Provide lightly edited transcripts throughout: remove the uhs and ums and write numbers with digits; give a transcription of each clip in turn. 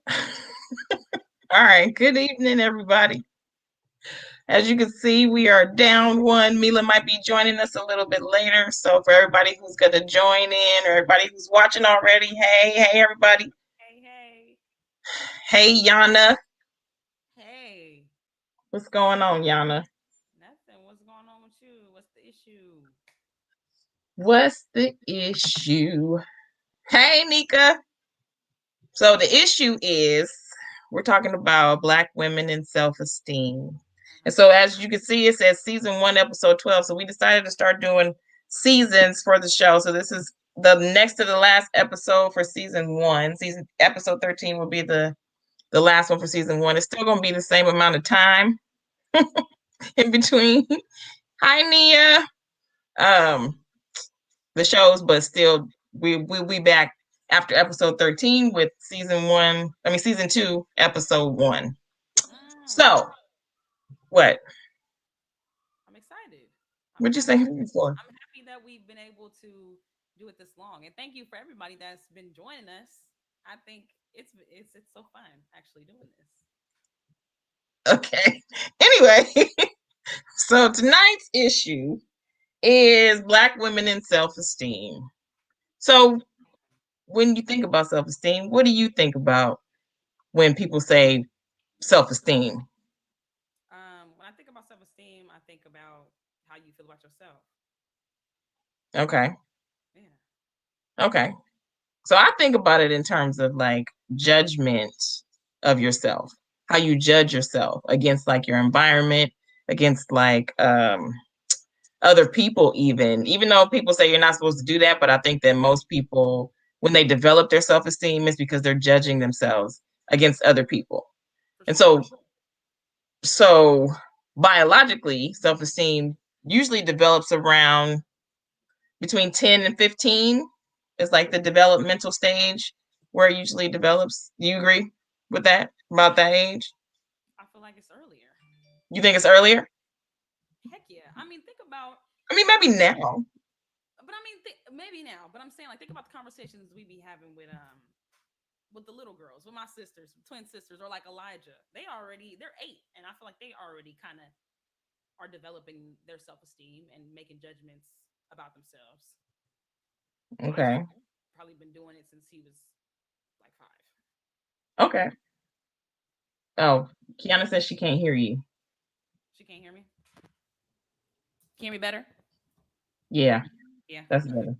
All right. Good evening, everybody. As you can see, we are down one. Mila might be joining us a little bit later. So for everybody who's going to join in, or everybody who's watching already, hey, everybody. Hey. Hey, Yanaa. Hey. What's going on, Yanaa? Nothing. What's going on with you? What's the issue? What's the issue? Hey, Nika. So the issue is we're talking about Black women and self-esteem. And so as you can see, it says season 1, episode 12. So we decided to start doing seasons for the show. So this is the next to the last episode for season 1. Season episode 13 will be the last one for season 1. It's still going to be the same amount of time in between. Hi, Nia. Um, the shows, but still we'll be back after episode 13 with season 2, episode 1. Mm, So what? I'm excited. I'm What'd you happy. say before? I'm happy that we've been able to do it this long. And thank you for everybody that's been joining us. I think it's so fun actually doing this. Okay. Anyway, so tonight's issue is Black women and self-esteem. So when you think about self-esteem, what do you think about when people say self-esteem? When I think about self-esteem, I think about how you feel about yourself. Okay. Yeah. Okay. So I think about it in terms of like judgment of yourself, how you judge yourself against like your environment, against like other people, even though people say you're not supposed to do that. But I think that most people, when they develop their self-esteem, is because they're judging themselves against other people. For And sure. so biologically, self-esteem usually develops around between 10 and 15 is like the developmental stage where it usually develops. Do you agree with that about that age? I feel like it's earlier. You think it's earlier? Heck yeah. I mean, think about I mean, maybe now. but I mean maybe now, but I'm saying like think about the conversations we be having with the little girls, with my sisters, twin sisters, or like Elijah. They're 8, and I feel like they already kind of are developing their self esteem and making judgments about themselves. Elijah's Okay. probably been doing it since he was like 5. Okay. Oh, Kiana says she can't hear you. She can't hear me. Can you hear me better? Yeah, Yeah. that's Okay. better.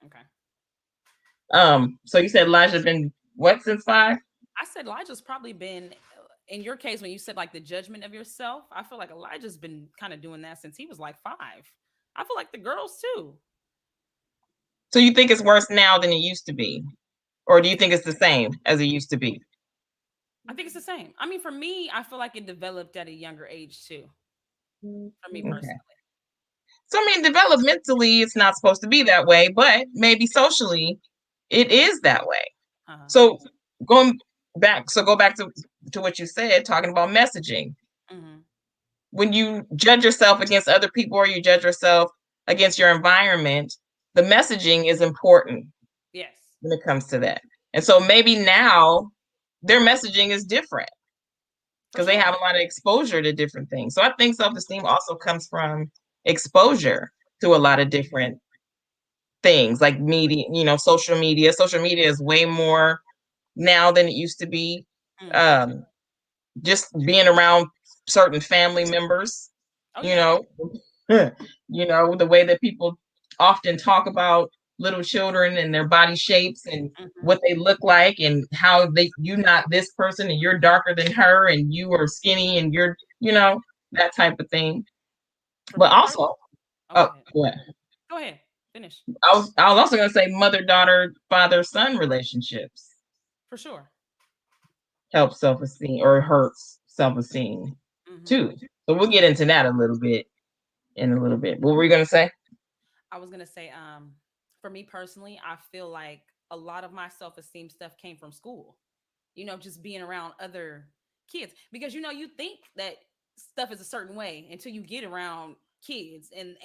Okay. So you said Elijah been what since 5? I said Elijah's probably been in your case when you said like the judgment of yourself. I feel like Elijah's been kind of doing that since he was like 5. I feel like the girls too. So you think it's worse now than it used to be? Or do you think it's the same as it used to be? I think it's the same. I mean, for me, I feel like it developed at a younger age too. For me Okay. personally. So I mean, developmentally, it's not supposed to be that way, but maybe socially, it is that way. Uh-huh. So going go back to what you said, talking about messaging. Mm-hmm. When you judge yourself against other people or you judge yourself against your environment, the messaging is important Yes, when it comes to that. And so maybe now their messaging is different for because they have sure. a lot of exposure to different things. So I think self-esteem also comes from exposure to a lot of different things like media, social media. Social media is way more now than it used to be. Mm-hmm. Um, just being around certain family members, Oh you yeah. know, the way that people often talk about little children and their body shapes and Mm-hmm. what they look like and how you not this person and you're darker than her and you are skinny and you're, that type of thing. For But me personally, also, oh, go oh, ahead. what? Go ahead. Finish. I was also going to say mother daughter father son relationships For sure. help self esteem or hurts self esteem Mm-hmm. too. So we'll get into that a little bit in a little bit. What were we going to say? I was gonna say, for me personally, I feel like a lot of my self esteem stuff came from school. Just being around other kids because you think that stuff is a certain way until you get around kids and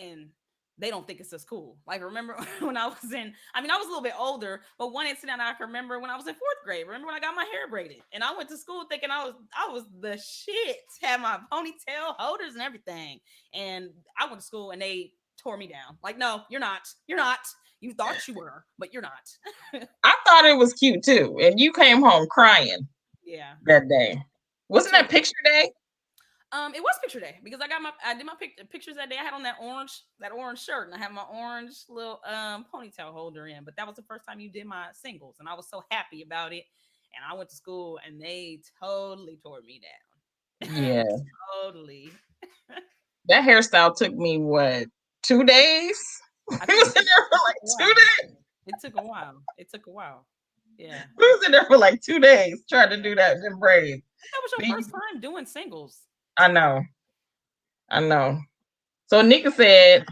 they don't think it's as cool. Like, remember when I was in, I mean, I was a little bit older, but one incident I can remember when I was in fourth grade. Remember when I got my hair braided, and I went to school thinking I was the shit, had my ponytail holders and everything, and I went to school and they tore me down. Like, no, you're not, you're not. You thought you were, but you're not. I thought it was cute too. And you came home crying Yeah, that day. me Wasn't that too. picture day? It was picture day because I did my pictures that day. I had on that orange shirt and I had my orange little ponytail holder in. But that was the first time you did my singles, and I was so happy about it. And I went to school and they totally tore me down. Yeah. Totally. That hairstyle took me what, 2 days? I We think was it in took, there for it took like a two while. days. It took a while. It took a while. Yeah. We was in there for like 2 days trying to do that them braids. That was your Then first time doing singles. I know, I know. So Nika said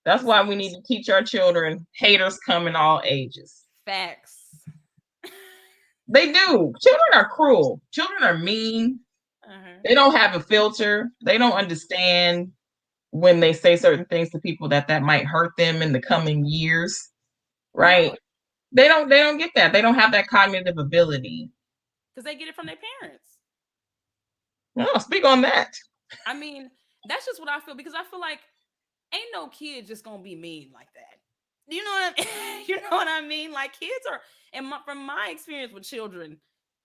that's What's why up? we need to teach our children haters come in all ages. Facts. They do. Children are cruel. Children are mean. Uh-huh. They don't have a filter. They don't understand when they say certain things to people that might hurt them in the coming years, No, right? They don't get that. They don't have that cognitive ability. because they get it from their parents. No, speak on that. I mean, that's just what I feel because I feel like ain't no kid just gonna be mean like that. You know what I mean? You know what I mean? Like kids are, and from my experience with children,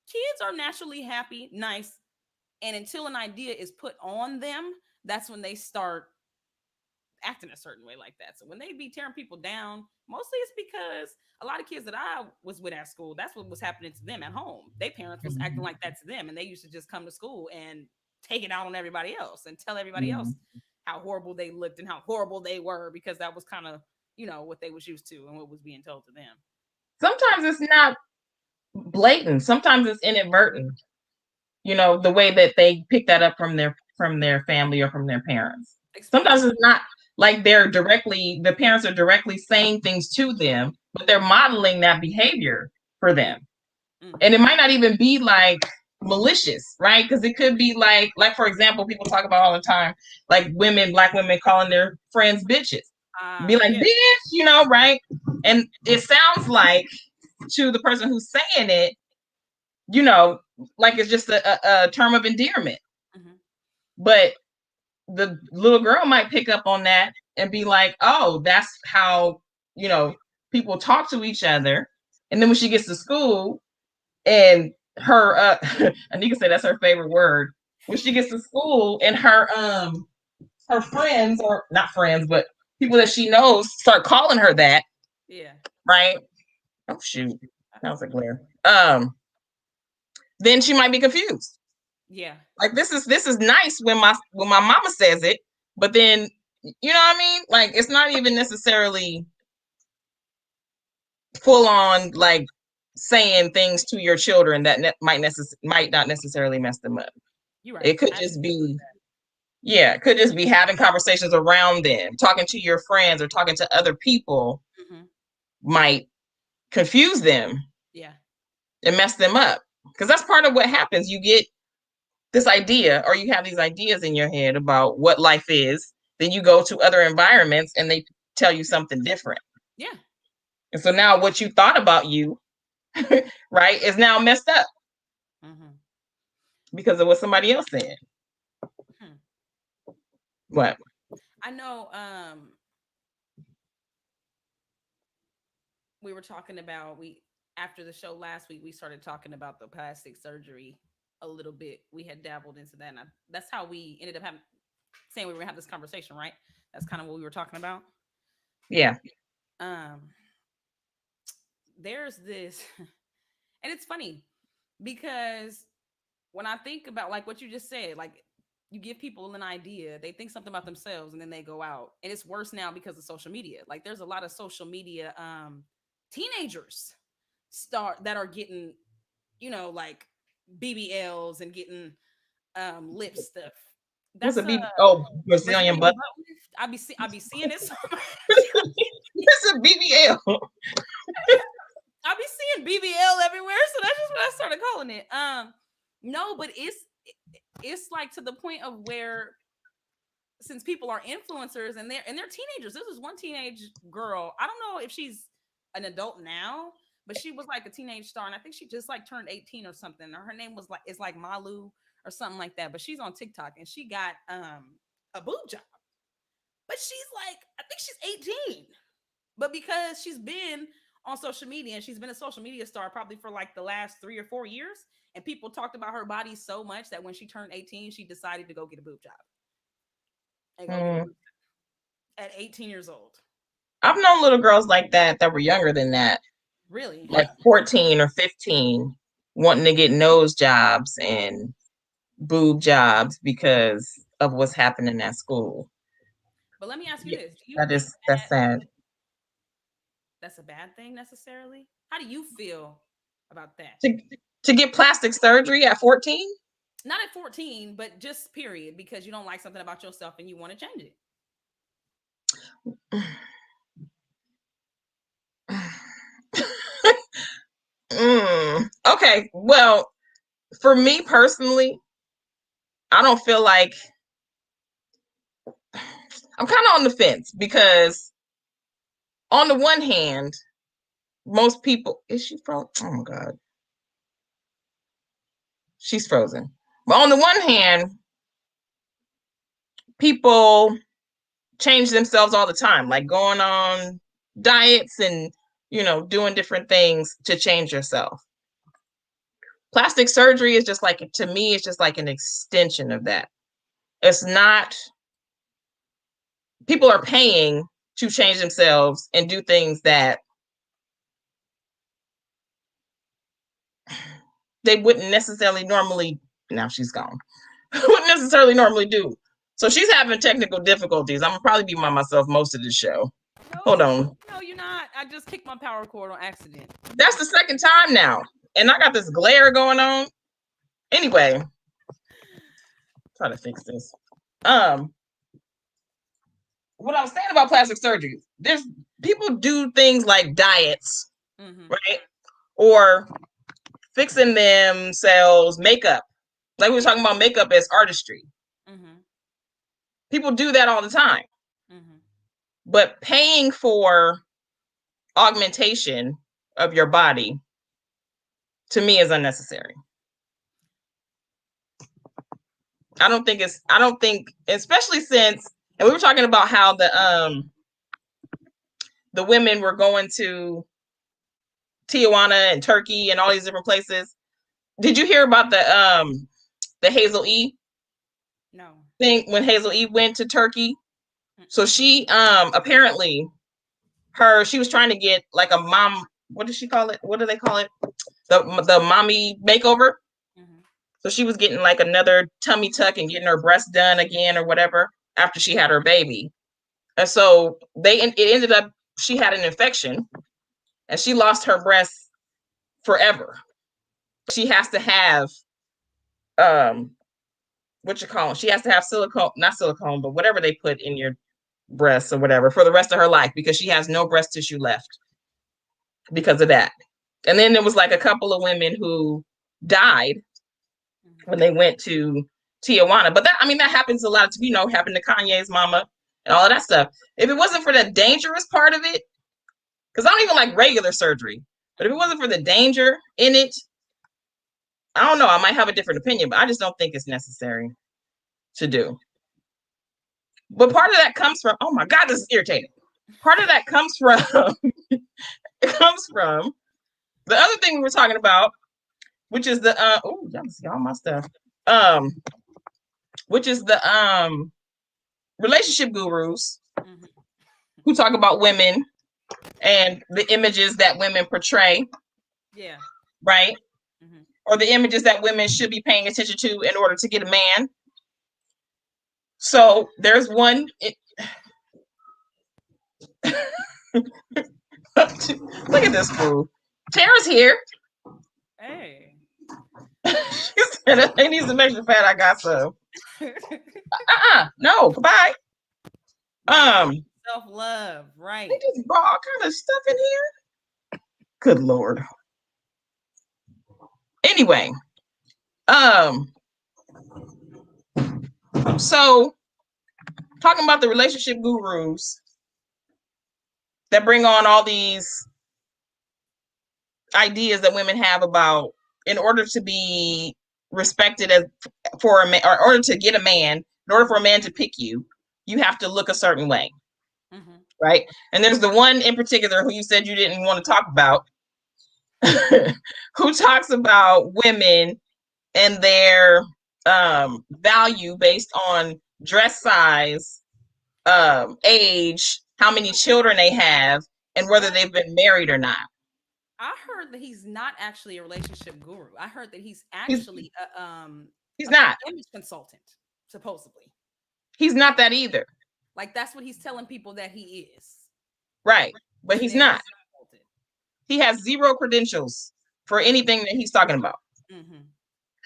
kids are naturally happy, nice, and until an idea is put on them, that's when they start acting a certain way like that. So when they be tearing people down, mostly it's because a lot of kids that I was with at school, that's what was happening to them at home. Their parents was acting Mhm. like that to them, and they used to just come to school and take it out on everybody else and tell everybody else Mhm. how horrible they looked and how horrible they were because that was kind of what they was used to and what was being told to them. Sometimes it's not blatant. Sometimes it's inadvertent. The way that they pick that up from their family or from their parents. Explain. Sometimes it's not like the parents are directly saying things to them, but they're modeling that behavior for Mm, them. And mm-hmm. it might not even be like malicious, right? Because it could be like for example, people talk about all the time, like black women calling their friends bitches. Be like, Yeah. bitch, right? And it sounds like to the person who's saying it, you know, like it's just a term of endearment. Mm-hmm. But the little girl might pick up on that and be like, oh, that's how, you know, people talk to each other. And then when she gets to school and her Anika said that's her favorite word. When she gets to school and her friends, or not friends, but people that she knows start calling her that, Yeah. right? Oh shoot. That was a glare. Then she might be confused. Yeah. Like this is nice when my mama says it, but then you know what I mean? Like it's not even necessarily full on like saying things to your children that might not necessarily mess them up. You're right. It could I just agree with be yeah, it could just be having conversations around them, talking to your friends or talking to other people that. Mm-hmm. might confuse them Yeah. and mess them up. Because that's part of what happens. You get this idea or you have these ideas in your head about what life is, then you go to other environments and they tell you something different. Yeah. And so now what you thought about you, right, is now messed up Mm-hmm. because of what somebody else said. Hmm. What? I know. We were talking about we after the show last week. We started talking about the plastic surgery a little bit. We had dabbled into that, and that's how we ended up saying we were gonna have this conversation. Right? That's kind of what we were talking about. Yeah. Um, there's this, and it's funny because when I think about like what you just said, like you give people an idea, they think something about themselves, and then they go out, and it's worse now because of social media. Like there's a lot of social media teenagers start that are getting, like BBLs and getting lip stuff. What's a That's BB? Oh, Brazilian Brazilian butt. butt lift. I be seeing it so much. What's a BBL? I be seeing BBL everywhere, so that's just what I started calling it. No, but it's like to the point of where since people are influencers and they're teenagers. This is one teenage girl. I don't know if she's an adult now, but she was like a teenage star, and I think she just like turned 18 or something. Or her name was like, it's like Malu or something like that. But she's on TikTok and she got a boob job. But she's like, I think she's 18. But because she's been on social media and she's been a social media star probably for like the last 3 or 4 years, and people talked about her body so much that when she turned 18, she decided to go get a boob job and go get a Mm. boob job at 18 years old. I've known little girls like that were younger than that, Really? like 14 or 15, wanting to get nose jobs and boob jobs because of what's happening at school. But let me ask you Yeah, this. Do you that think is that's sad. that's a bad thing necessarily? How do you feel about that? To to get plastic surgery at 14? Not at 14, but just period, because you don't like something about yourself and you want to change it. Okay, well, for me personally, I don't feel like I'm kind of on the fence because on the one hand, most people is she frozen? Oh my god, she's frozen. But on the one hand, people change themselves all the time, like going on diets and doing different things to change yourself. Plastic surgery is just like, to me, it's just like an extension of that. It's not, people are paying to change themselves and do things that they wouldn't necessarily normally, now she's gone, wouldn't necessarily normally do. So she's having technical difficulties. I'm gonna probably be by myself most of the show. Hold No, on. no, you're not. I just kicked my power cord on accident. That's the second time now. And I got this glare going on. Anyway, try to fix this. Um, what I was saying about plastic surgery, there's people do things like diets, Mm-hmm. right? Or fixing themselves, makeup. Like we were Yeah. talking about makeup as artistry. Mm-hmm. People do that all the time. Mm-hmm. But paying for augmentation of your body to me is unnecessary. I don't think, especially since, and we were talking about how the women were going to Tijuana and Turkey and all these different places. Did you hear about the Hazel E No. thing when Hazel E went to Turkey? So Mm-mm. she apparently she was trying to get like a mom, what does she call it? What do they call it? The mommy makeover. Mm-hmm. So she was getting like another tummy tuck and getting her breast done again or whatever after she had her baby. And so it ended up she had an infection and she lost her breast forever. She has to have um what you call it? She has to have silicone, not silicone, but whatever they put in your breasts or whatever for the rest of her life because she has no breast tissue left because of that. And then there was like a couple of women who died Mm-hmm. when they went to Tijuana. But that, I mean, that happens a lot. Happened to Kanye's mama and all of that stuff. If it wasn't for the dangerous part of it, because I don't even like regular surgery, but if it Mm-hmm. wasn't for the danger in it, I don't know. I might have a different opinion, but I just don't think it's necessary to do. But part of that comes from, oh my God, this is irritating. Part of that comes from, it comes from the other thing we were talking about, which is the, oh, y'all see all my stuff. Um, which is the relationship gurus Mm-hmm. who talk about women and the images that women portray, Yeah. right? Mm-hmm. Or the images that women should be paying attention to in order to get a man. So there's one. Look at this fool. Tara's here. Hey. She said, "It needs to make you fat. I got some." No, goodbye. Right. Um, Self love. they Right. just brought all kind of stuff in here. Good lord. Anyway, um, so talking about the relationship gurus that bring on all these ideas that women have about in order to be respected as for a man, or in order to get a man, in order for a man to pick you, you have to look a certain way, Mm-hmm. right? And there's the one in particular who you said you didn't want to talk about, who talks about women and their value based on dress size, age, how many children they have, and whether What? they've been married or not. I heard that he's not actually a relationship guru. I heard that he's He's actually he's a not. image consultant, supposedly. He's not that either. Like that's what he's telling people that he is. Right. But An he's image not. consultant. He has zero credentials for anything that he's talking about. Mm-hmm.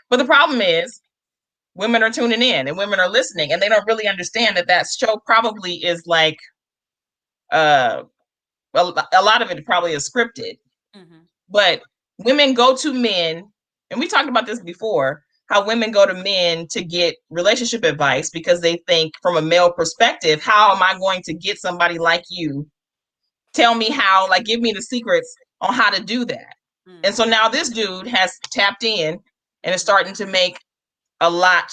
But the problem is, women are tuning in and women are listening, and they don't really understand that that show probably is like, uh, a lot of it probably is scripted. Mm-hmm. But women go to men, and we talked about this before, how women go to men to get relationship advice because they think from a male perspective, how am I going to get somebody like you? Tell me how, like, give me the secrets on how to do that. And so Mm-hmm. now this dude has tapped in and is starting to make a lot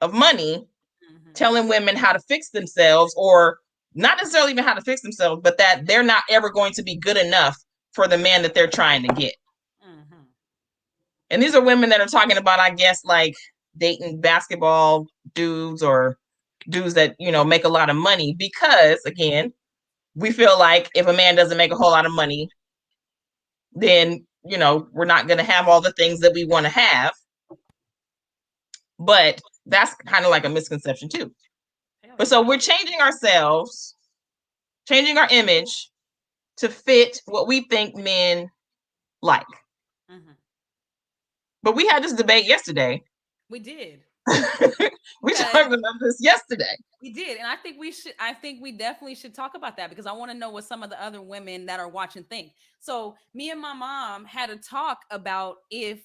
of money Mm-hmm. telling women how to fix themselves, or not necessarily even how to fix themselves, but that they're not ever going to be good enough for the man that they're trying to get. Mm-hmm. And these are women that are talking about, I guess, like dating basketball dudes or dudes that, make a lot of money because, again, we feel like if a man doesn't make a whole lot of money, then, we're not going to have all the things that we want to have. But that's kind of like a misconception too. Hell But yeah. so we're changing ourselves, changing our image to fit what we think men like. Mm-hmm. But we had this debate yesterday. We did. We Because talked about this yesterday. we did. And I think we should, I think we definitely should talk about that because I want to know what some of the other women that are watching think. So me and my mom had a talk about if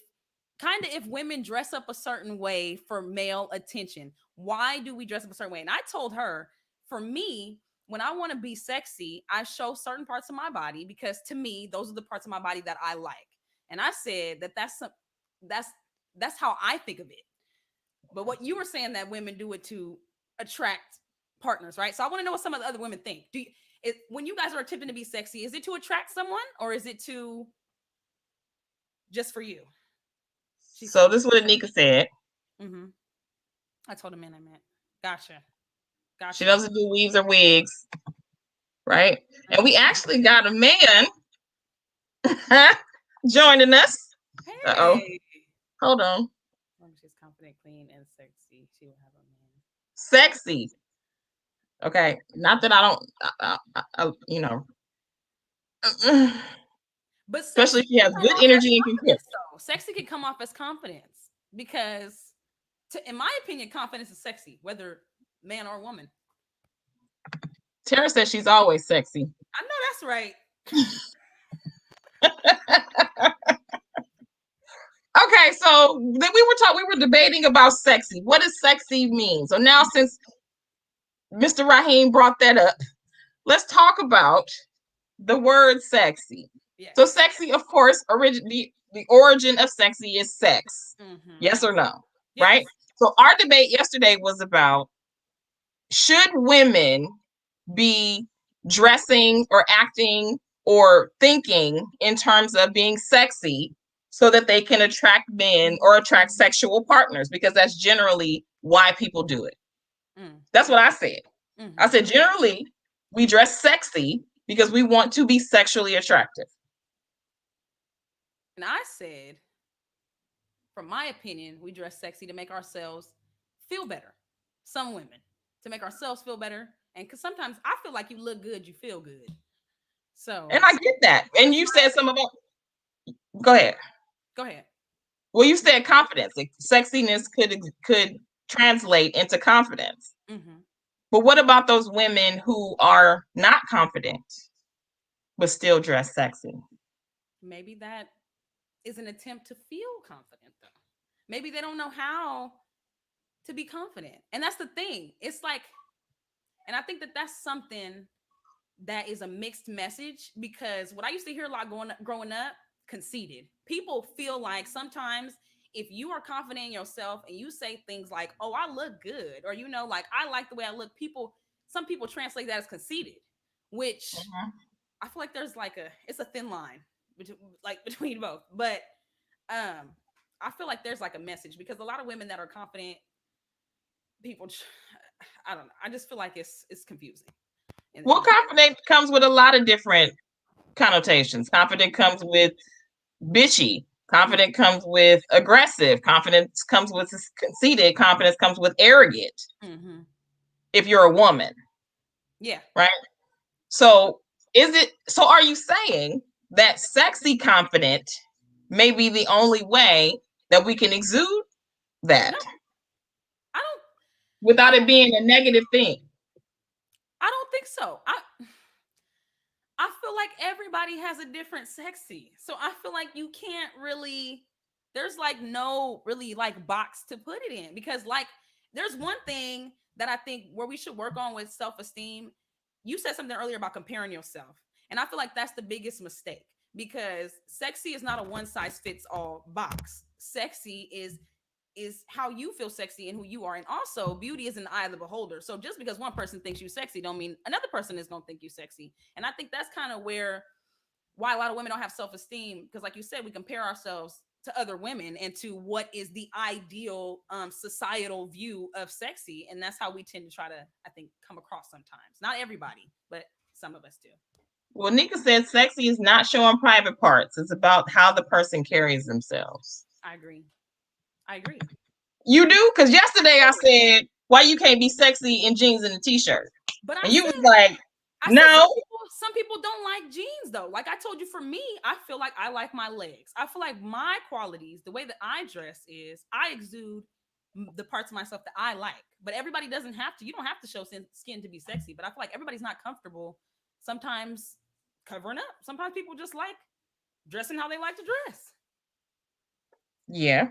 women dress up a certain way for male attention, why do we dress up a certain way? And I told her, for me, when I want to be sexy, I show certain parts of my body because to me, those are the parts of my body that I like. And I said that that's that's how I think of it. But what you were saying that women do it to attract partners, right? So I want to know what some of the other women think. When you guys are attempting to be sexy, is it to attract someone or is it to just for you? She So said, this is what Anika said. mm-hmm. I told a man I meant. Gotcha. She Gotcha. doesn't do weaves or wigs, right? And we Mm-hmm. actually got a man joining us. Uh-oh. Hey. Hold on. She's confident, clean, and sexy. She will have a man. Sexy. Okay. Not that I don't, But especially sexy if she has can come good off as energy and can cook. confidence, though. Sexy can come off as confidence because, in my opinion, confidence is sexy, whether man or woman. Tara says she's always sexy. I know that's right. Okay, so then we were debating about sexy. What does sexy mean? So now, since Mr. Raheem brought that up, let's talk about the word sexy. So Yes. sexy, of course, the origin of sexy is sex. Mm-hmm. Yes or no? Right? Yes. So our debate yesterday was about, should women be dressing or acting or thinking in terms of being sexy so that they can attract men or attract sexual partners, because that's generally why people do it. Mm. That's what I said. I Mm-hmm. said generally we dress sexy because we want to be sexually attractive. And I said, from my opinion, we dress sexy to make ourselves feel better. Some women to make ourselves feel better, and because sometimes I feel like you look good, you feel good. And So I get that. And that's you my said some opinion. about, go ahead. Go ahead. Well, you said confidence. Sexiness could translate into confidence. Mm-hmm. But what about those women who are not confident but still dress sexy? Maybe that is an attempt to feel confident, though. Maybe they don't know how to be confident, and that's the thing. It's like And I think that that's something that is a mixed message, because what I used to hear a lot growing up, conceited. People feel like sometimes if you are confident in yourself and you say things like, "Oh, I look good," or like, "I like the way I look," some people translate that as conceited, which Mhm. I feel like there's like it's a thin line between both. But um I feel like there's like a message, because a lot of women that are confident people, I don't know. I just feel like it's confusing. Well, confident comes with a lot of different connotations. Confident comes with bitchy. Confident comes with aggressive. Confidence comes with conceited. Confidence comes with arrogant. Mm-hmm. If you're a woman, Yeah. right? So are you saying that sexy confident may be the only way that we can exude No, that I don't. I without it don't. being a negative thing? I don't think so. I feel like everybody has a different sexy. So I feel like you can't really, there's like no really like box to put it in, because like there's one thing that I think where we should work on with self-esteem. You said something earlier about comparing yourself. And I feel like that's the biggest mistake, because sexy is not a one size fits all box. Sexy is how you feel sexy and who you are. And also, beauty is in the eye of the beholder. So just because one person thinks you sexy don't mean another person is going to think you sexy. And I think that's kind of why a lot of women don't have self-esteem, because like you said, we compare ourselves to other women and to what is the ideal societal view of sexy, and that's how we tend to try to, I think, come across sometimes. Not everybody, but some of us do. Well, Nika said sexy is not showing private parts. It's about how the person carries themselves. I agree. I agree. You do? Because yesterday I said, why you can't be sexy in jeans and a t-shirt? But And you was like, I said no. some people don't like jeans though. Like I told you, for me, I feel like I like my legs. I feel like my qualities, the way that I dress is I exude the parts of myself that I like. But everybody doesn't have to. You don't have to show skin to be sexy. But I feel like everybody's not comfortable sometimes covering up. Sometimes people just like dressing how they like to dress. Yeah.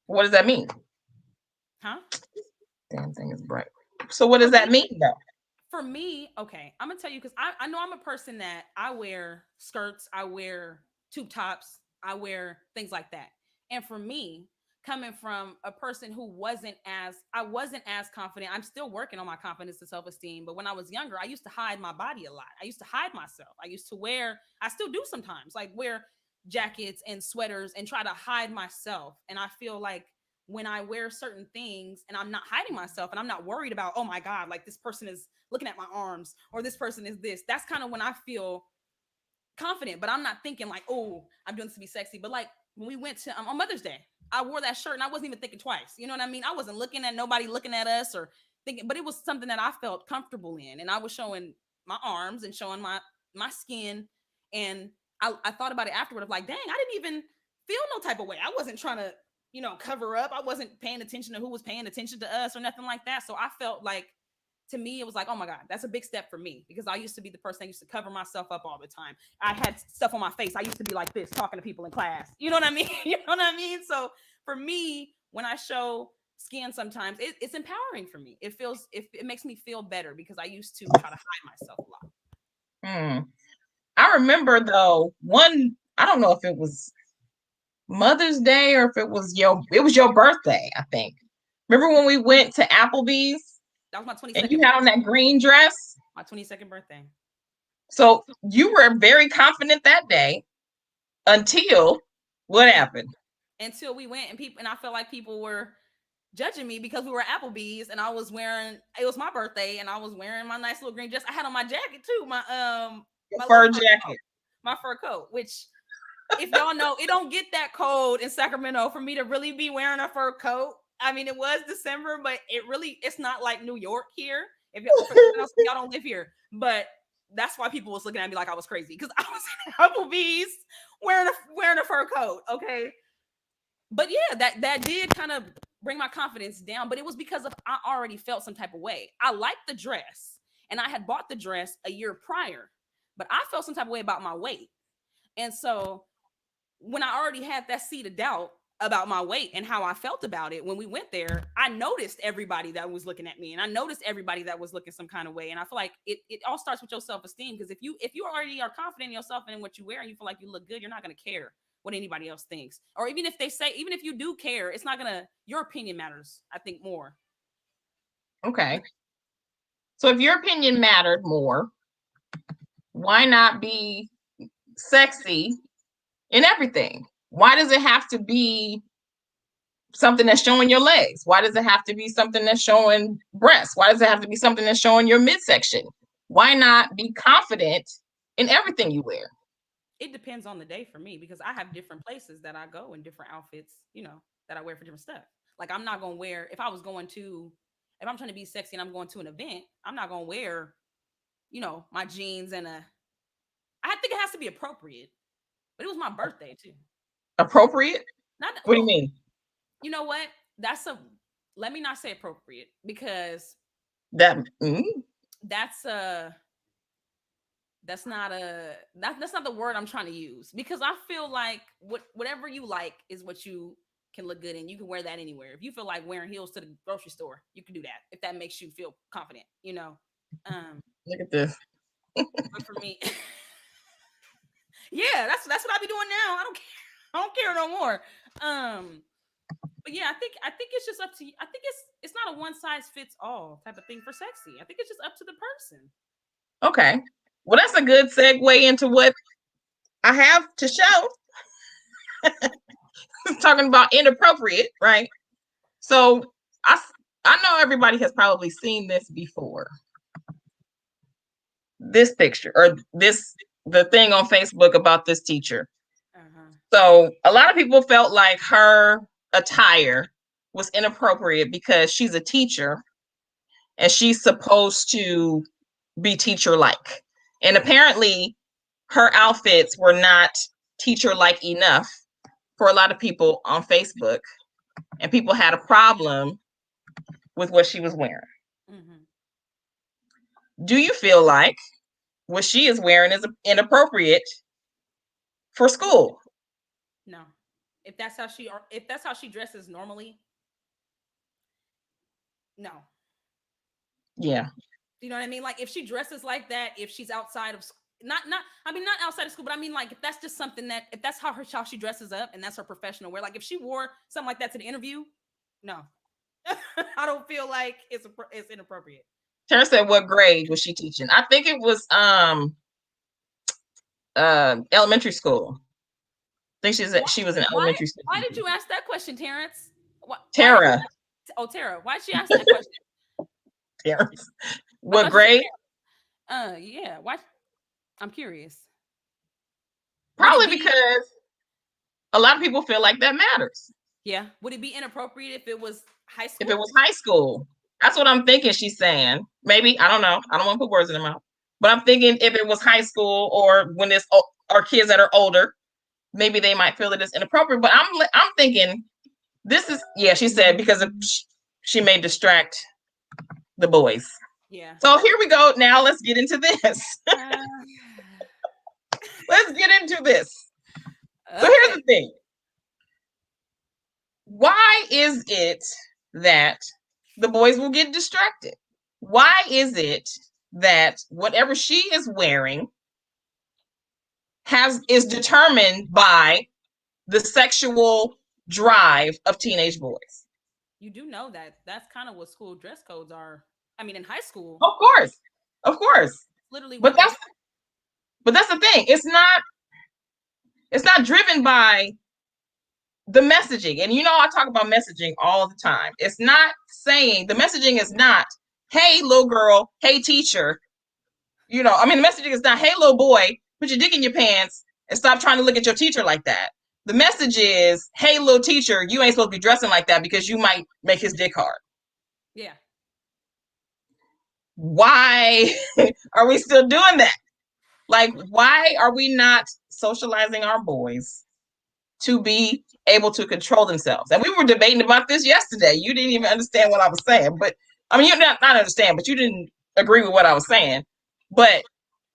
What does that mean? Huh? Damn thing is bright. So what For does me, that mean though? okay, I'm gonna tell you, because I know I'm a person that I wear skirts, I wear tube tops, I wear things like that. And for me, coming from a person who I wasn't as confident. I'm still working on my confidence and self-esteem. But when I was younger, I used to hide my body a lot. I used to hide myself. I still do sometimes, like wear jackets and sweaters and try to hide myself. And I feel like when I wear certain things and I'm not hiding myself and I'm not worried about, oh my God, like this person is looking at my arms or this person is this, that's kind of when I feel confident. But I'm not thinking like, oh, I'm doing this to be sexy. But like when we went to on Mother's Day, I wore that shirt and I wasn't even thinking twice. You know what I mean? I wasn't looking at nobody looking at us or thinking, but it was something that I felt comfortable in. And I was showing my arms and showing my skin. And I thought about it afterward of like, dang, I didn't even feel no type of way. I wasn't trying to, cover up. I wasn't paying attention to who was paying attention to us or nothing like that. So I felt like, to me, it was like, oh my God, that's a big step for me, because I used to be the person that used to cover myself up all the time. I had stuff on my face. I used to be like this, talking to people in class. You know what I mean? You know what I mean? So for me, when I show skin sometimes, it's empowering for me. It makes me feel better, because I used to try to hide myself a lot. Hmm. I remember though, I don't know if it was Mother's Day or if it was your birthday, I think. Remember when we went to Applebee's That was my and you 22nd had on that green dress? my 22nd birthday. So you were very confident that day until what And happened? until we went, and I felt like people were judging me because we were at Applebee's and it was my birthday and I was wearing my nice little green dress. I had on my jacket too, Your my little fur fur coat, jacket. my fur coat, which, if y'all know, it don't get that cold in Sacramento for me to really be wearing a fur coat. I mean, it was December, but it's not like New York here. If y'all don't live here, but that's why people was looking at me like I was crazy, because I was at Applebee's wearing a fur coat. Okay, but yeah, that did kind of bring my confidence down. But it was because of I already felt some type of way. I liked the dress, and I had bought the dress a year prior, but I felt some type of way about my weight, and so when I already had that seed of doubt about my weight and how I felt about it when we went there, I noticed everybody that was looking at me and I noticed everybody that was looking some kind of way. And I feel like it all starts with your self-esteem, because if you already are confident in yourself and in what you wear and you feel like you look good, you're not going to care what anybody else thinks. Or even if they say, even if you do care, it's not going to, your opinion matters, I think, more. Okay. So if your opinion mattered more, why not be sexy in everything? Why does it have to be something that's showing your legs? Why does it have to be something that's showing breasts? Why does it have to be something that's showing your midsection? Why not be confident in everything you wear? It depends on the day for me, because I have different places that I go in different outfits, that I wear for different stuff. Like I'm not going to wear, if I'm trying to be sexy and I'm going to an event, I'm not going to wear, my jeans and I think it has to be appropriate. But it was my birthday too. Appropriate? Not What do you well, mean? you know what? That's a Let me not say appropriate, because That that's a that's not the word I'm trying to use, because I feel like whatever you like is what you can look good in. You can wear that anywhere. If you feel like wearing heels to the grocery store, you can do that if that makes you feel confident. look at this. But for me, yeah, that's what I be doing now. I don't care no more. Um, but yeah, I think it's just up to you. I think it's not a one size fits all type of thing for sexy. I think it's just up to the person. Okay. Well, that's a good segue into what I have to show. Talking about inappropriate, right? So I I know everybody has probably seen this before. This picture or the thing on Facebook about this teacher. Uh-huh. So a lot of people felt like her attire was inappropriate because she's a teacher and she's supposed to be teacher like. And apparently her outfits were not teacher like enough for a lot of people on Facebook, and people had a problem with what she was wearing. Mm-hmm. Do you feel like what she is wearing is inappropriate for school? No. If that's how she dresses normally, no. Yeah. Do you know what I mean? Like if she dresses like that, if she's outside of not I mean not outside of school, but I mean like if that's just something that if that's how she dresses up and that's her professional wear, like if she wore something like that to the interview, no. I don't feel like it's inappropriate. Tara said, what grade was she teaching? I think it was elementary school. I think she was an Why elementary school why did teacher. you ask that question, Terrence? Why did you Tara. Oh, Tara, why did she ask that question? Tara. I What thought you said grade? yeah. Why? I'm curious. Would it Probably be because a lot of people feel like that matters. Yeah. Would it be inappropriate if it was high If school? it was high school, that's what I'm thinking she's saying. Maybe, I don't know. I don't want to put words in her mouth. But I'm thinking if it was high school or when it's our kids that are older, maybe they might feel it is inappropriate. But I'm thinking this is, yeah, she said because she may distract the boys. Yeah. So here we go. Now let's get into this. Uh, Let's get into this. So here's okay. the thing. Why is it that the boys will get distracted? Why is it that whatever she is wearing is determined by the sexual drive of teenage boys? You do know that that's kind of what school dress codes are. I mean, in high school, Of course. Of course. literally But what they do. that's the thing. It's not driven by the messaging. And I talk about messaging all the time. It's not saying the messaging is not, hey, little girl, hey, teacher. I mean, the messaging is not, hey, little boy, put your dick in your pants and stop trying to look at your teacher like that. The message is, hey, little teacher, you ain't supposed to be dressing like that because you might make his dick hard. Yeah. Why are we still doing that? Like, why are we not socializing our boys to be able to control themselves? And we were debating about this yesterday. You didn't even understand what I was saying, but I mean, you not understand, but you didn't agree with what I was saying. But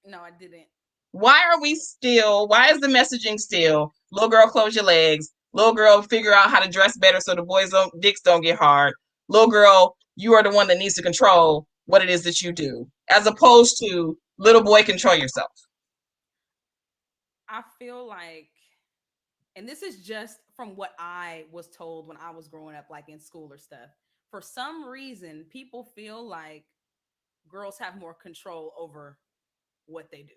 No, I didn't. why is the messaging still, little girl, close your legs, Little girl, figure out how to dress better so the boys' dicks don't get hard. Little girl, you are the one that needs to control what it is that you do, as opposed to little boy, control yourself. I feel like, and this is just from what I was told when I was growing up, like in school or stuff. For some reason, people feel like girls have more control over what they do.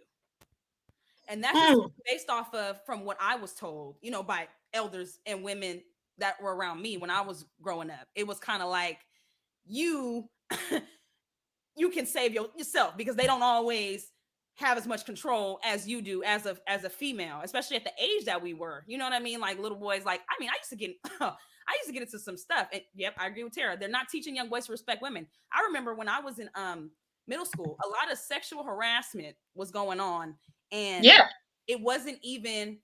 And that's just Mm. based off of from what I was told, by elders and women that were around me when I was growing up. It was kind of like you you can save yourself because they don't always have as much control as you do as a female, especially at the age that we were. You know what I mean? Like little boys. Like I used to get I used to get into some stuff. And yep, I agree with Tara. They're not teaching young boys to respect women. I remember when I was in middle school, a lot of sexual harassment was going on, and Yeah. it wasn't even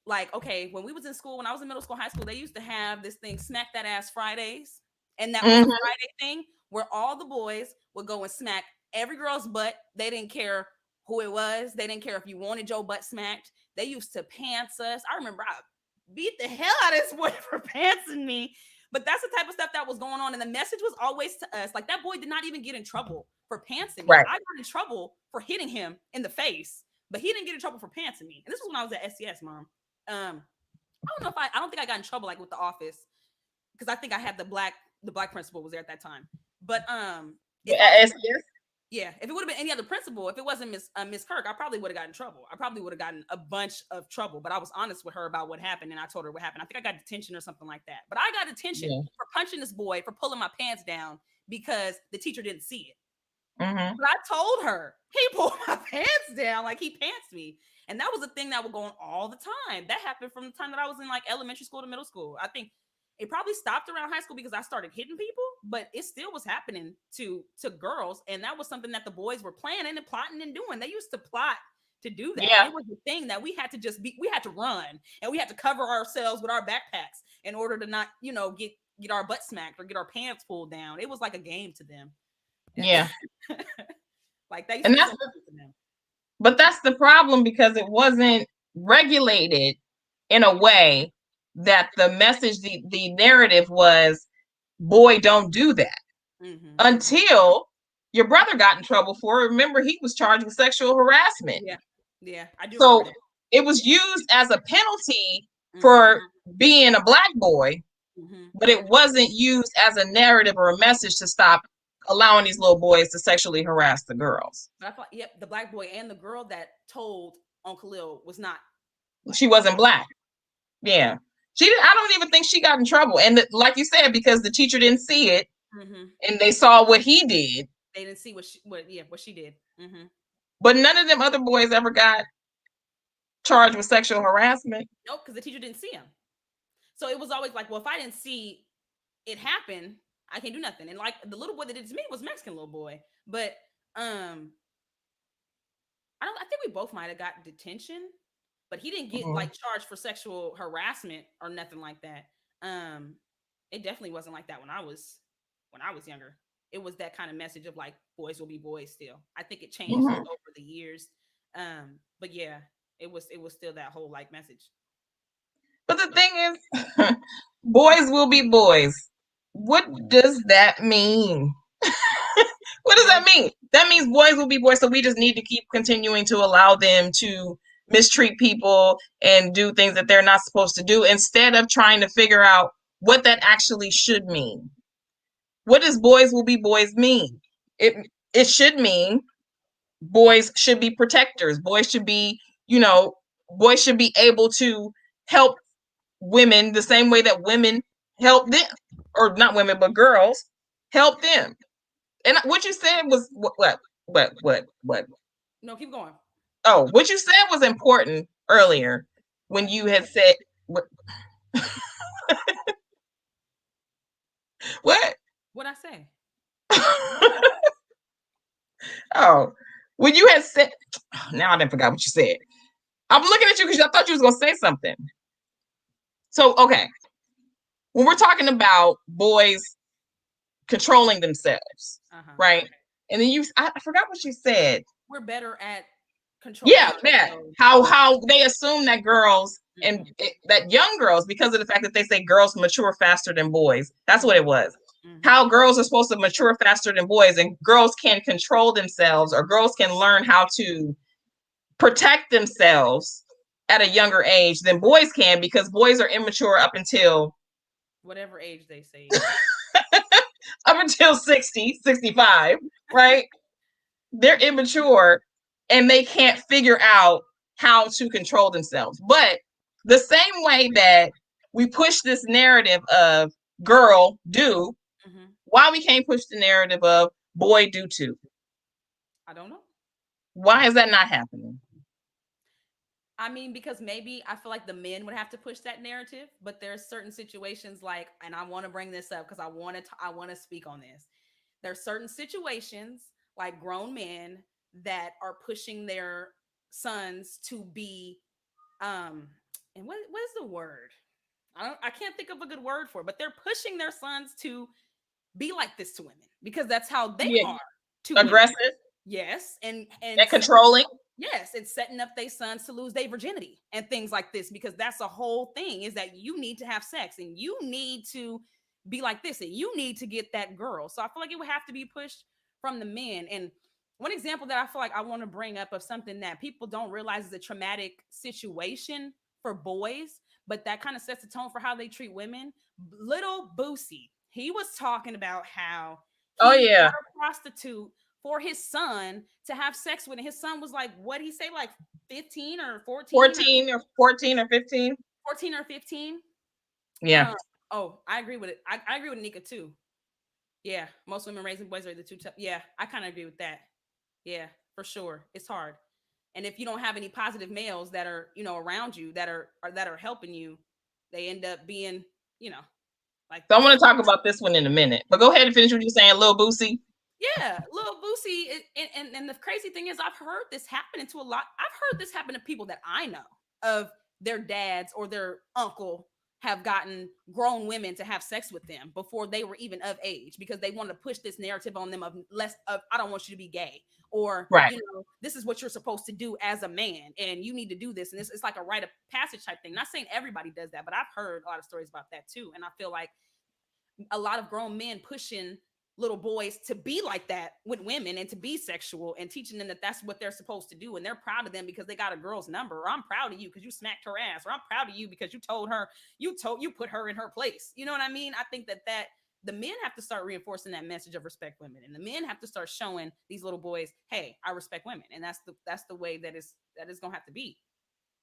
like, okay, when we was in school, when I was in middle school, high school, they used to have this thing, Smack That Ass Fridays. And that was a Mm-hmm. Friday thing where all the boys would go and smack every girl's butt. They didn't care who it was. They didn't care if you wanted your butt smacked. They used to pants us. I remember I beat the hell out of this boy for pantsing me. But that's the type of stuff that was going on. And the message was always to us, like that boy did not even get in trouble for pantsing me. Right. I got in trouble for hitting him in the face, but he didn't get in trouble for pantsing me. And this was when I was at SCS, Mom. I don't think I got in trouble like with the office because I think I had the black principal was there at that time. But if I Yes. yeah, if it would have been any other principal, if it wasn't Miss Kirk, I probably would have gotten in trouble. I probably would have gotten a bunch of trouble. But I was honest with her about what happened, and I told her what happened. I think I got detention or something like that. But I got detention Yeah. for punching this boy for pulling my pants down because the teacher didn't see it. Mm-hmm. But I told her he pulled my pants down, like he pantsed me. And that was a thing that would go on all the time. That happened from the time that I was in like elementary school to middle school. I think it probably stopped around high school because I started hitting people, but it still was happening to girls. And that was something that the boys were planning and plotting and doing. They used to plot to do that. And Yeah. it was the thing that we had to we had to run and we had to cover ourselves with our backpacks in order to not, get our butt smacked or get our pants pulled down. It was like a game to them. Yeah. Like that used to And be so that's important to them. but that's the problem because it wasn't regulated in a way that the message, the narrative was, boy, don't do that. Mm-hmm, mm-hmm. Until your brother got in trouble for it. Remember, he was charged with sexual harassment. Yeah, yeah, I do remember So that. it was used as a penalty Mm-hmm, for being a black boy, mm-hmm. but it wasn't used as a narrative or a message to stop allowing these little boys to sexually harass the girls. But I thought, yep, the black boy and the girl that told on Khalil was not She black. wasn't black. Yeah. She didn't, I don't even think she got in trouble. And like you said, because the teacher didn't see it Mm-hmm. and they saw what he did, They didn't see what she did. Mm-hmm. but none of them other boys ever got charged with sexual harassment. Nope, because the teacher didn't see him. So it was always like, well, if I didn't see it happen, I can't do nothing. And like the little boy that did it to me was Mexican little boy, but I think we both might have got detention, but he didn't get Mhm. like charged for sexual harassment or nothing like that. Um, it definitely wasn't like that when I was younger. It was that kind of message of like boys will be boys still. I think it changed Mhm. over the years. But yeah, it was still that whole like message. But the thing is, boys will be boys. What does that mean? What does Boys, that mean? That means boys will be boys. So we just need to keep continuing to allow them to mistreat people and do things that they're not supposed to do instead of trying to figure out what that actually should mean. What does boys will be boys mean? It it should mean boys should be protectors. Boys should be, boys should be able to help women the same way that women help them, or not women, but girls help them. And what you said was what? no, keep going. Oh, what you said was important earlier when you had said what? What? What I say? Oh, when you had said, now I didn't forgot what you said. I'm looking at you because I thought you was gonna say something. So okay, when we're talking about boys controlling themselves, Uh huh. right? And then I forgot what you said. We're better at controlling Yeah, that ourselves. how they assume that girls and Mm-hmm. that young girls, because of the fact that they say girls mature faster than boys, that's what Mm-hmm. it was. Mm-hmm. How girls are supposed to mature faster than boys, and girls can control themselves, or girls can learn how to protect themselves at a younger age than boys can, because boys are immature Whatever age they say, yeah. up until 60, 65, right? They're immature and they can't figure out how to control themselves. But the same way that we push this narrative of girl do, Mm-hmm. why we can't push the narrative of boy do too? I don't know. Why is that not happening? I mean, because maybe I feel like the men would have to push that narrative, but there's certain situations like, and I want to bring this up because I want to speak on this. There's certain situations like grown men that are pushing their sons to be, um, and what is the word? I can't think of a good word for it, but they're pushing their sons to be like this to women because that's how they Yeah, are to women. aggressive Yes, and and controlling. yes, it's setting up their sons to lose their virginity and things like this because that's the whole thing is that you need to have sex and you need to be like this and you need to get that girl. So I feel like it would have to be pushed from the men. And one example that I feel like I want to bring up of something that people don't realize is a traumatic situation for boys, but that kind of sets the tone for how they treat women. Little Boosie, he was talking about how Oh he yeah, got a prostitute for his son to have sex with. And his son was like, what he say, like 15 or 14 or 14 or 15. 14 or 15. Yeah. Um, oh, I agree with it. I agree with Nika too. Yeah, most women raising boys are the two. Yeah, I kind of agree with that. Yeah, for sure. It's hard. And if you don't have any positive males that are, around you that are helping you, they end up being, you know, like So I this. want to talk about this one in a minute, but go ahead and finish what you're saying, Lil Boosie. Yeah, little Boosie, and the crazy thing is, I've heard this happen to a lot. I've heard this happen to people that I know of their dads or their uncle have gotten grown women to have sex with them before they were even of age because they want to push this narrative on them of less of I don't want you to be gay or Right. this is what you're supposed to do as a man and you need to do this and it's like a rite of passage type thing. Not saying everybody does that, but I've heard a lot of stories about that too, and I feel like a lot of grown men pushing little boys to be like that with women and to be sexual and teaching them that that's what they're supposed to do and they're proud of them because they got a girl's number or I'm proud of you because you smacked her ass or I'm proud of you because you told her you put her in her place. You know what I mean? I think that the men have to start reinforcing that message of respect women and the men have to start showing these little boys, hey, I respect women, and that's the way that is gonna have to be.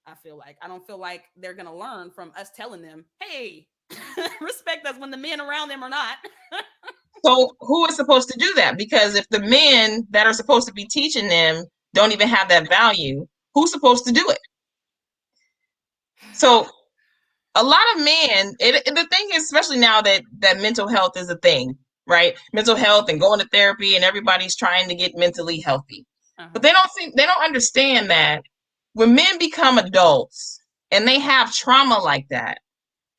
I feel like I don't feel like they're gonna learn from us telling them, hey, respect us when the men around them are not. So who is supposed to do that? Because if the men that are supposed to be teaching them don't even have that value, who's supposed to do it? So a lot of men, the thing is, especially now that mental health is a thing, right? Mental health and going to therapy, and everybody's trying to get mentally healthy, but Uh-huh. they don't understand that when men become adults and they have trauma like that,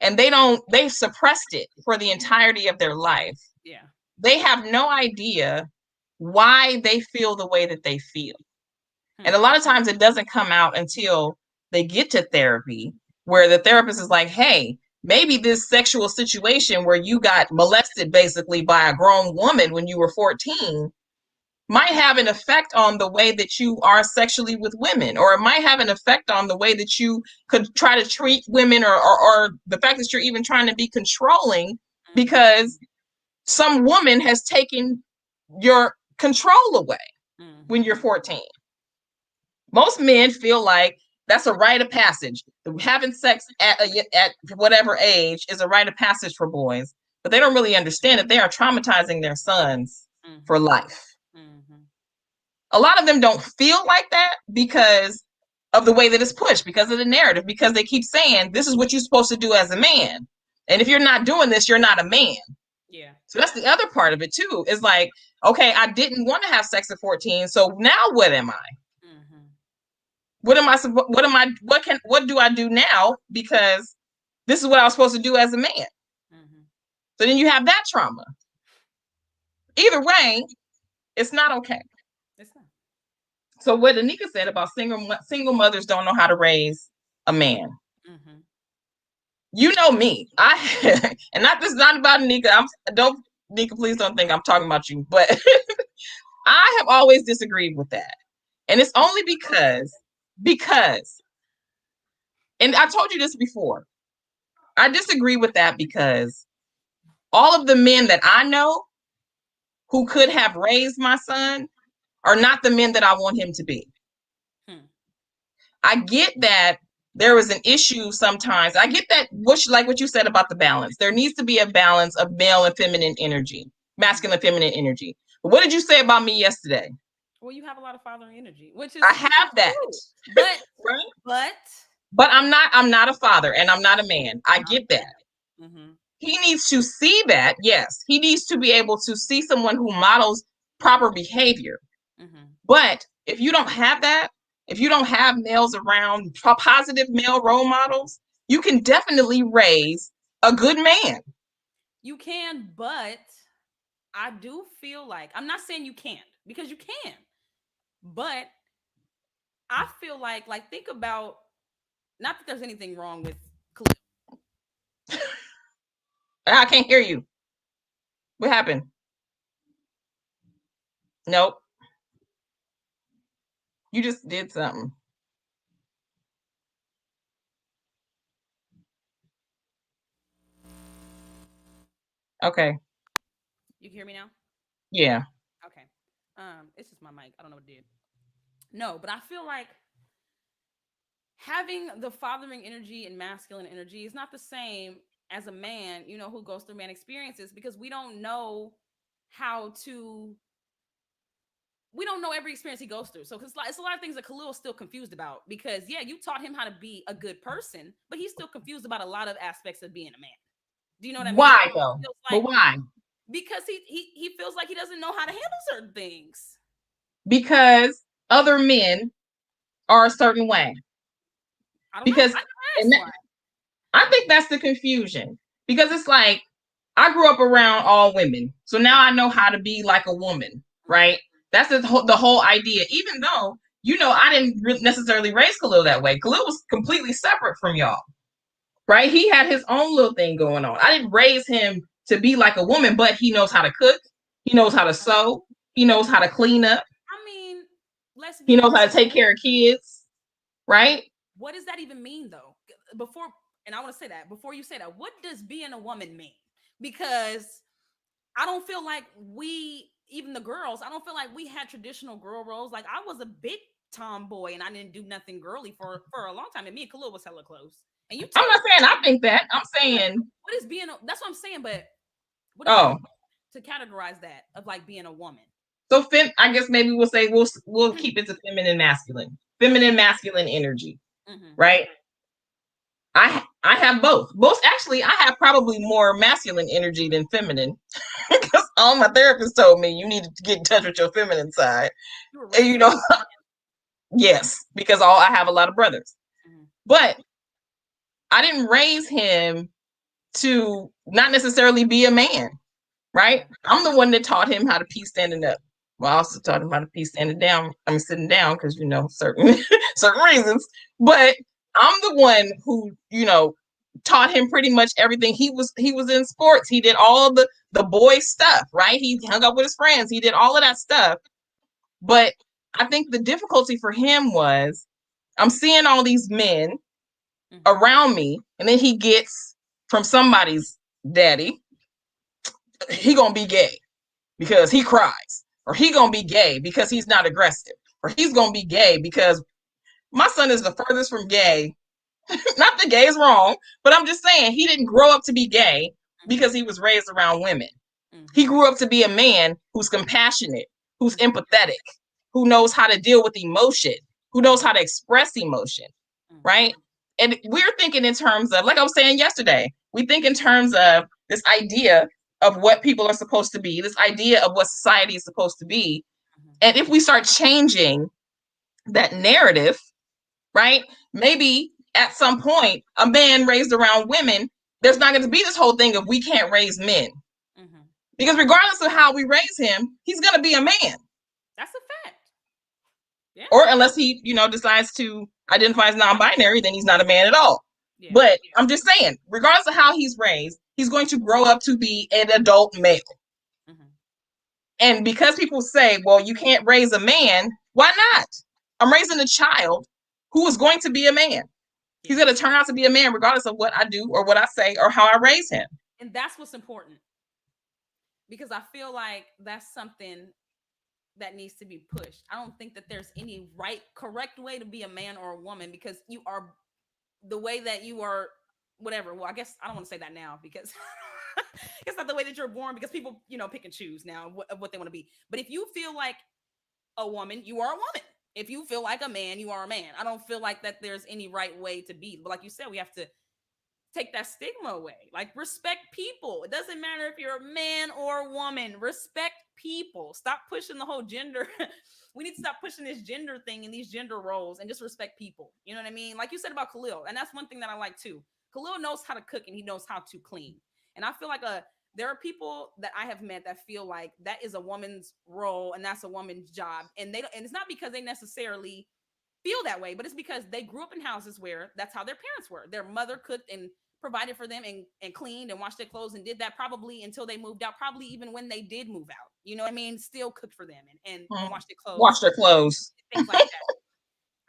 and they've suppressed it for the entirety of their life, Yeah. they have no idea why they feel the way that they feel. And a Hmm. lot of times it doesn't come out until they get to therapy, where the therapist is like, hey, maybe this sexual situation where you got molested basically by a grown woman when you were 14 might have an effect on the way that you are sexually with women, or it might have an effect on the way that you could try to treat women, or the fact that you're even trying to be controlling Mm-hmm. because some woman has taken your control away when Mm-hmm. you're 14. Most men feel like that's a rite of passage. Having sex at whatever age is a rite of passage for boys, but they don't really understand that they are traumatizing their sons for Mm-hmm. life. Mm-hmm. A lot of them don't feel like that because of the way that it's pushed, because of the narrative, because they keep saying this is what you're supposed to do as a man. And if you're not doing this, you're not a man. Yeah. So that's the other part of it too. Is like, okay, I didn't want to have sex at 14, so now what am I? Mm-hmm. What do I do now? Because this is what I was supposed to do as a man. Mm-hmm. So then you have that trauma. Either way, it's not okay. It's not. So what Anika said about single mothers don't know how to raise a man. Mm-hmm. You know me. I and not this is not about Nika. Don't Nika, please don't think I'm talking about you. But I have always disagreed with that. And it's only because and I told you this before. I disagree with that because all of the men that I know who could have raised my son are not the men that I want him to be. Hmm. I get that there is an issue sometimes. I get that like what you said about the balance. There needs to be a balance of male and feminine energy, masculine and feminine energy. But what did you say about me yesterday? Well, you have a lot of fathering energy, I which is have that, true. But right? but But I'm not a father and I'm not a man. I get that. mm-hmm. He needs to see that. Yes, he needs to be able to see someone who models proper behavior. Mm-hmm. But if you don't have that, if you don't have males around, positive male role models, you can definitely raise a good man. You can, but I do feel like I'm not saying you can't because you can, but I feel like think about not that there's anything wrong with Khalil. I can't hear you. What happened? Nope. You just did something. Okay. You can hear me now? Yeah. Okay. It's just my mic. I don't know what it did. No, but I feel like having the fathering energy and masculine energy is not the same as a man, who goes through man experiences because how to we don't know every experience he goes through. So it's a lot of things that Khalil's still confused about because yeah, you taught him how to be a good person, but he's still confused about a lot of aspects of being a man. Do you know what I mean? Why He though? feels But like why? because he feels like he doesn't know how to handle certain things. Because other men are a certain way. I don't know. Because I never and asked why. I think that's the confusion. Because it's like I grew up around all women. So now I know how to be like a woman, Mm-hmm. right? That's the whole idea. Even though, I didn't necessarily raise Khalil that way. Khalil was completely separate from y'all, right? He had his own little thing going on. I didn't raise him to be like a woman, but he knows how to cook. He knows how to sew. He knows how to clean up. I mean, let's He be knows how to honest. take care of kids, right? What does that even mean though? Before and I want to say that before you say that, what does being a woman mean? Because I don't feel like even the girls, I don't feel like we had traditional girl roles. Like I was a big tomboy and I didn't do nothing girly for a long time. And me and Khalil was hella close. And you I'm told not saying I think that. I'm yeah, saying, what is that's what I'm saying, but what does that oh, mean to categorize that of like being a woman? so I guess maybe we'll say we'll keep it to feminine masculine energy, Mm-hmm. right? I have both. Both actually, I have probably more masculine energy than feminine because all my therapists told me you need to get in touch with your feminine side, You were and raised around yes, because I have a lot of brothers, mm-hmm. but I didn't raise him to not necessarily be a man, right? Okay. I'm the one that taught him how to pee standing up. Well, I also taught him how to pee standing down. I'm sitting down because certain certain reasons. But I'm the one who taught him pretty much everything. He was in sports. He did all the boy stuff, right? He hung up with his friends. He did all of that stuff. But I think the difficulty for him was I'm seeing all these men Mm-hmm. around me, and then he gets from somebody's daddy, he gonna be gay because he cries, or he gonna be gay because he's not aggressive, or he's gonna be gay because my son is the furthest from gay. Not that gay is wrong, but I'm just saying he didn't grow up to be gay because he was raised around women. He Mm-hmm. grew up to be a man who's compassionate, who's Mm-hmm. empathetic, who knows how to deal with emotion, who knows how to express emotion, Mm-hmm. right? And we're thinking in terms of, like I was saying yesterday, we think in terms of this idea of what people are supposed to be, this idea of what society is supposed to be. Mm-hmm. And if we start changing that narrative, right? Maybe at some point, a man raised around women, there's not going to be this whole thing of we can't raise men. Mm-hmm. Because regardless of how we raise him, he's going to be a man. That's a fact. Yeah. Or unless he, decides to identify as non binary, then he's not a man at all. Yeah. But I'm just saying, regardless of how he's raised, he's going to grow up to be an adult male. Mm-hmm. And because people say, well, you can't raise a man, why not? I'm raising a child who is going to be a man. He's Yeah. going to turn out to be a man regardless of what I do or what I say or how I raise him. And that's what's important, because I feel like that's something that needs to be pushed. I don't think that there's any correct way to be a man or a woman, because you are the way that you are, whatever. Well, I guess I don't want to say that now, because it's not the way that you're born, because people, pick and choose now what they want to be. But if you feel like a woman, you are a woman. If you feel like a man, you are a man. I don't feel like that there's any right way to be. But like you said, we have to take that stigma away. Like, respect people. It doesn't matter if you're a man or a woman. Respect people. Stop pushing the whole gender. We need to stop pushing this gender thing and these gender roles, and just respect people. You know what I mean? Like you said about Khalil, and that's one thing that I like too. Khalil knows how to cook and he knows how to clean. And I feel like there are people that I have met that feel like that is a woman's role and that's a woman's job, and they don't, and it's not because they necessarily feel that way, but it's because they grew up in houses where that's how their parents were. Their mother cooked and provided for them, and cleaned and washed their clothes and did that probably until they moved out, probably even when they did move out. You know what I mean? Still cooked for them, and washed their Wash clothes, their clothes. things like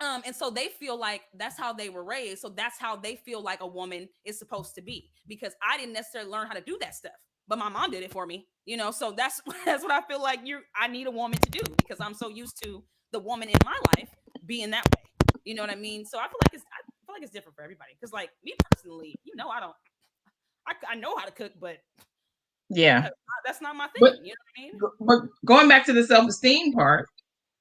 that. And so they feel like that's how they were raised. So that's how they feel like a woman is supposed to be. Because I didn't necessarily learn how to do that stuff, but my mom did it for me. So that's that's what I feel like I need a woman to do, because I'm so used to the woman in my life being that way. You know what I mean? So I feel like it's different for everybody. Because like me personally, I don't. I know how to cook, but Yeah. that's not my But thing. You know what I mean? but going back to the self-esteem part,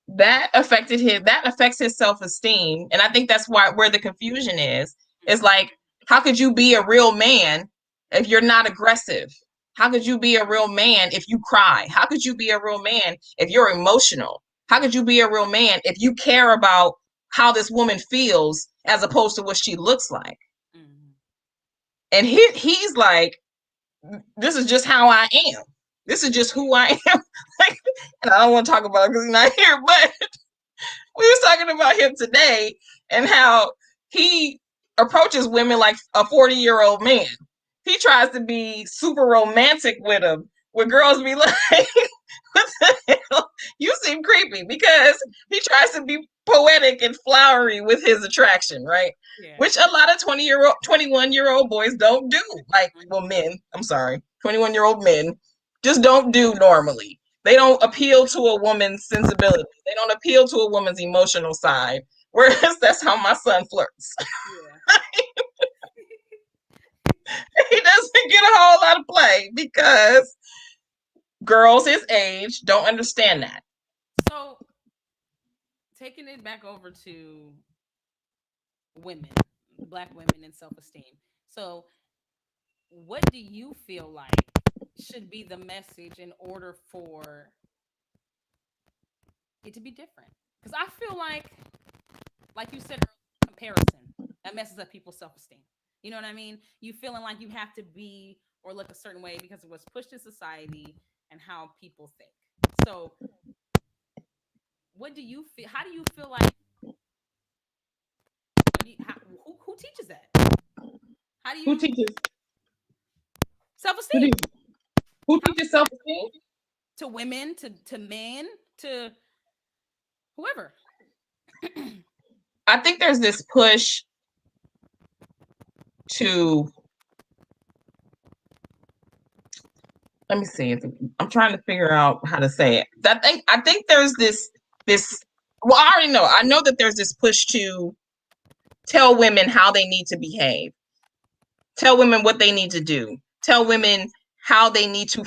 that affects his self-esteem. And I think that's where the confusion is Mm-hmm. like, how could you be a real man if you're not aggressive? How could you be a real man if you cry? How could you be a real man if you're emotional? How could you be a real man if you care about how this woman feels as opposed to what she looks like? Mm-hmm. And he's like, this is just how I am. This is Yeah. just who I am. Like, and I don't want to talk about it because he's not here, but we was talking about him today and how he approaches women like a 40-year-old man. He tries to be super romantic with them, where girls be like, what the hell? You seem creepy, because he tries to be poetic and flowery with his attraction, right? Yeah. Which a lot of 21-year-old boys don't do. Like, well, Mm-hmm. men, I'm sorry, 21-year-old men just don't do normally. They don't appeal to a woman's sensibility. They don't appeal to a woman's emotional side. Whereas that's how my son flirts. Yeah. He doesn't get a whole lot of play because girls his age don't understand that. So, taking it back over to women, Black women, and self esteem. So, what do you feel like should be the message in order for it to be different? Because I feel like you said earlier, comparison that messes up people's self esteem. You know what I mean? You feeling like you have to be or look a certain way because of what's pushed in society and how people think. So, what do you feel? How do you feel like? Who teaches that? How do Who you teaches? self Who esteem? teaches? Who How teaches self-esteem? to women, to men, to whoever. I think there's this push to, let me see if I'm trying to figure out how to say it. I think there's this well, I already know. I know that there's this push to tell women how they need to behave. Tell women what they need to do. Tell women how they need to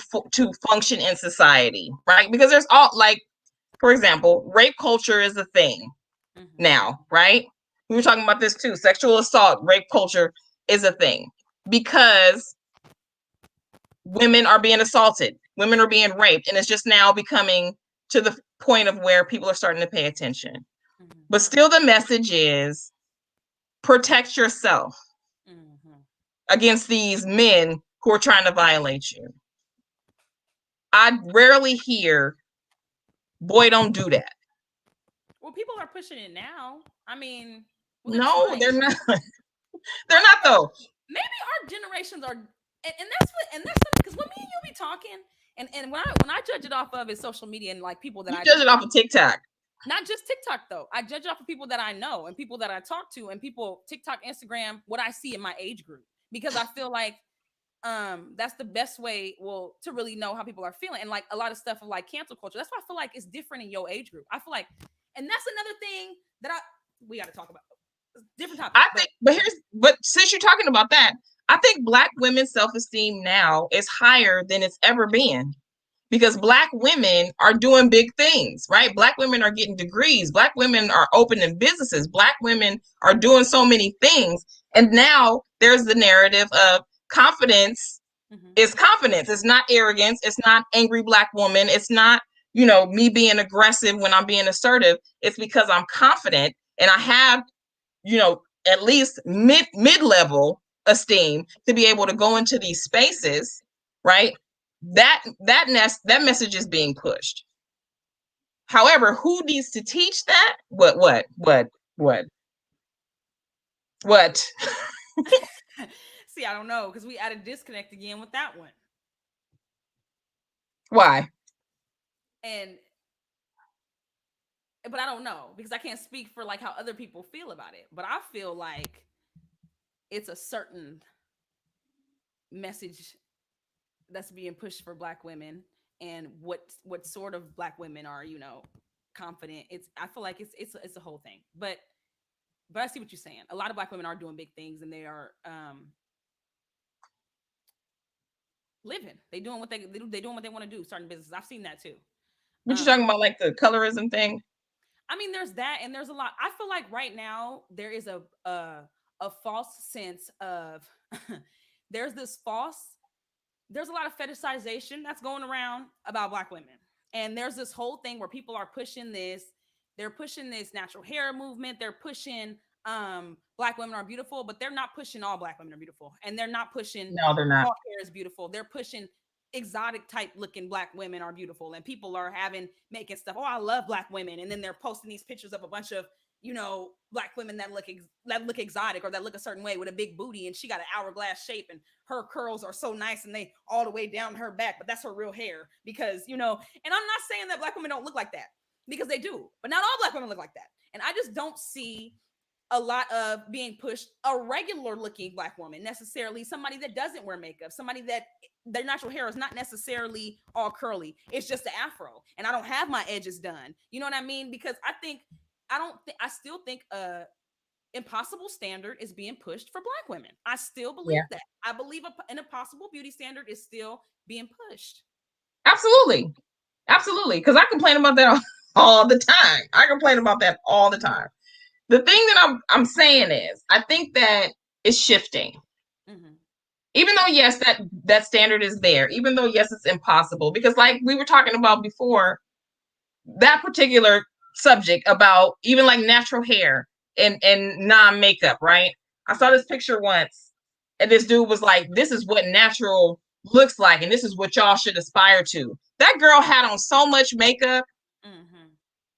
function in society, right? Because there's all, like, for example, rape culture is a thing Mm-hmm. now, right? We were talking about this too. Sexual assault, rape culture is a thing because women are being assaulted, women are being raped, and it's just now becoming to the point of where people are starting to pay attention. Mm-hmm. But still, the message is protect yourself Mm-hmm. against these men who are trying to violate you. I rarely hear, boy, don't do that. Well, people are pushing it now. I mean, well, they're No, they're trying. not. They're not think though. maybe our generations are, and that's something because when me and you be talking, and when I judge it off of is social media and like people that You I judge it off of TikTok. not just TikTok though. I judge off of people that I know and people that I talk to and people TikTok, Instagram, what I see in my age group because I feel like that's the best way to really know how people are feeling and like a lot of stuff of like cancel culture. That's why I feel like it's different in your age group. I feel like, and that's another thing that we got to talk about. Different topic, I but think, but since you're talking about that, I think Black women's self esteem now is higher than it's ever been because Black women are doing big things, right? Black women are getting degrees. Black women are opening businesses. Black women are doing so many things. And now there's the narrative of confidence mm-hmm. is confidence. It's not arrogance. It's not angry Black woman. It's not, me being aggressive when I'm being assertive. It's because I'm confident and I have, at least mid-level esteem to be able to go into these spaces, right? That message is being pushed. However, who needs to teach that? What? What? See, I don't know because we had a disconnect again with that one, Why? and but I don't know because I can't speak for like how other people feel about it. But I feel like it's a certain message that's being pushed for Black women and what sort of Black women are confident. It's I feel like it's a whole thing, but I see what you're saying. A lot of Black women are doing big things and they are living. They doing what they doing what they want to do. Starting businesses. I've seen that too. What you Um, talking about, like the colorism thing? I mean, there's that, and there's a lot. I feel like right now there is a false sense of there's this false there's a lot of fetishization that's going around about Black women. And there's this whole thing where people are pushing this, they're pushing this natural hair movement, they're pushing Black women are beautiful, but they're not pushing all Black women are beautiful. And they're not pushing No, they're not. all hair is beautiful. They're pushing exotic type looking Black women are beautiful. And people are making stuff, oh, I love Black women. And then they're posting these pictures of a bunch of Black women that look exotic or that look a certain way with a big booty, and she got an hourglass shape, and her curls are so nice, and they all the way down her back, but that's her real hair because And I'm not saying that Black women don't look like that because they do, but not all Black women look like that. And I just don't see a lot of being pushed a regular looking Black woman necessarily, somebody that doesn't wear makeup, somebody that their natural hair is not necessarily all curly, it's just the afro, and I don't have my edges done, you know what I mean? Because I still think impossible standard is being pushed for Black women. I still believe Yeah, that. I believe an impossible beauty standard is still being pushed. absolutely, absolutely. Because I complain about that all the time. I complain about that all the time. The thing that I'm saying is, I think that it's shifting. Mm-hmm. Even though yes, that standard is there. Even though yes, it's impossible because, like we were talking about before, that particular subject about even like natural hair and non makeup, right? I saw Mm-hmm. this picture once, and this dude was like, "This is what natural looks like, and this is what y'all should aspire to." That girl had on so much makeup, Mm-hmm.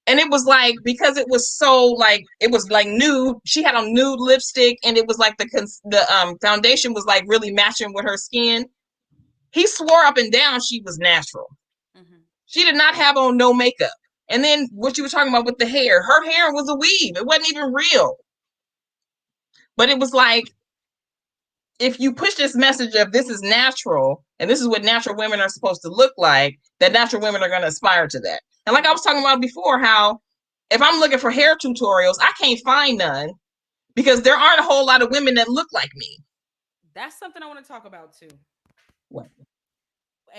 and it was like because it was so like it was like nude. She had on nude lipstick, and it was like the foundation was like really matching with her skin. He swore up and down she was natural. Mm-hmm. She did not have on no makeup. And then what you were talking about with the hair, her hair was a weave. It wasn't even real. But it was like if you push this message of this is natural and this is what natural women are supposed to look like, that natural women are going to aspire to that. And like I was talking about before, how if I'm looking for hair tutorials, I can't find none because there aren't a whole lot of women that look like me. That's something I want to talk about too What?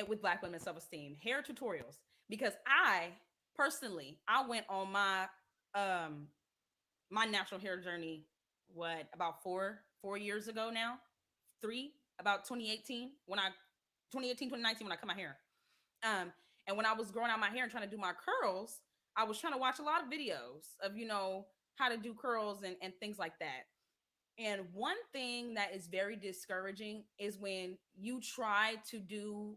with Black women self-esteem, hair tutorials. Because I personally, I went on um my natural hair journey about 4 years ago now, three, about 2018 when I 2018 2019 when I cut my hair. um and when I was growing out my hair and trying to do my curls, I was trying to watch a lot of videos of how to do curls and things like that. And one thing that is very discouraging is when you try to do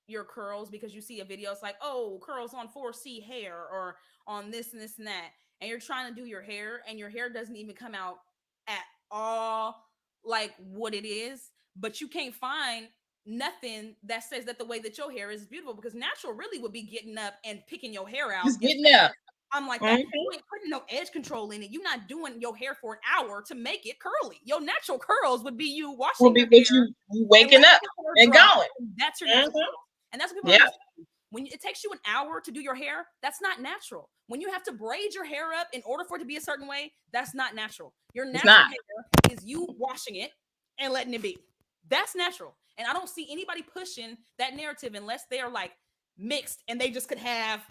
your curls because you see a video, it's like, oh, curls on 4C hair or on this and this and that. And you're trying to do your hair and your hair doesn't even come out at all like what it is, but you can't find nothing that says that the way that your hair is beautiful, because natural really would be getting up and picking your hair out Just and getting saying, up. I'm like that. Mhm. You ain't putting no edge control in it. You're not doing your hair for an hour to make it curly. Your natural curls would be you Will washing be your with hair you and waking letting up your hair and dry. going. That's your natural Mhm. curls. And that's what people Yeah. understand. When it takes you an hour to do your hair, that's not natural. When you have to braid your hair up in order for it to be a certain way, that's not natural. Your It's natural not. hair is you washing it and letting it be. That's natural. And I don't see anybody pushing that narrative unless they're like mixed and they just could have,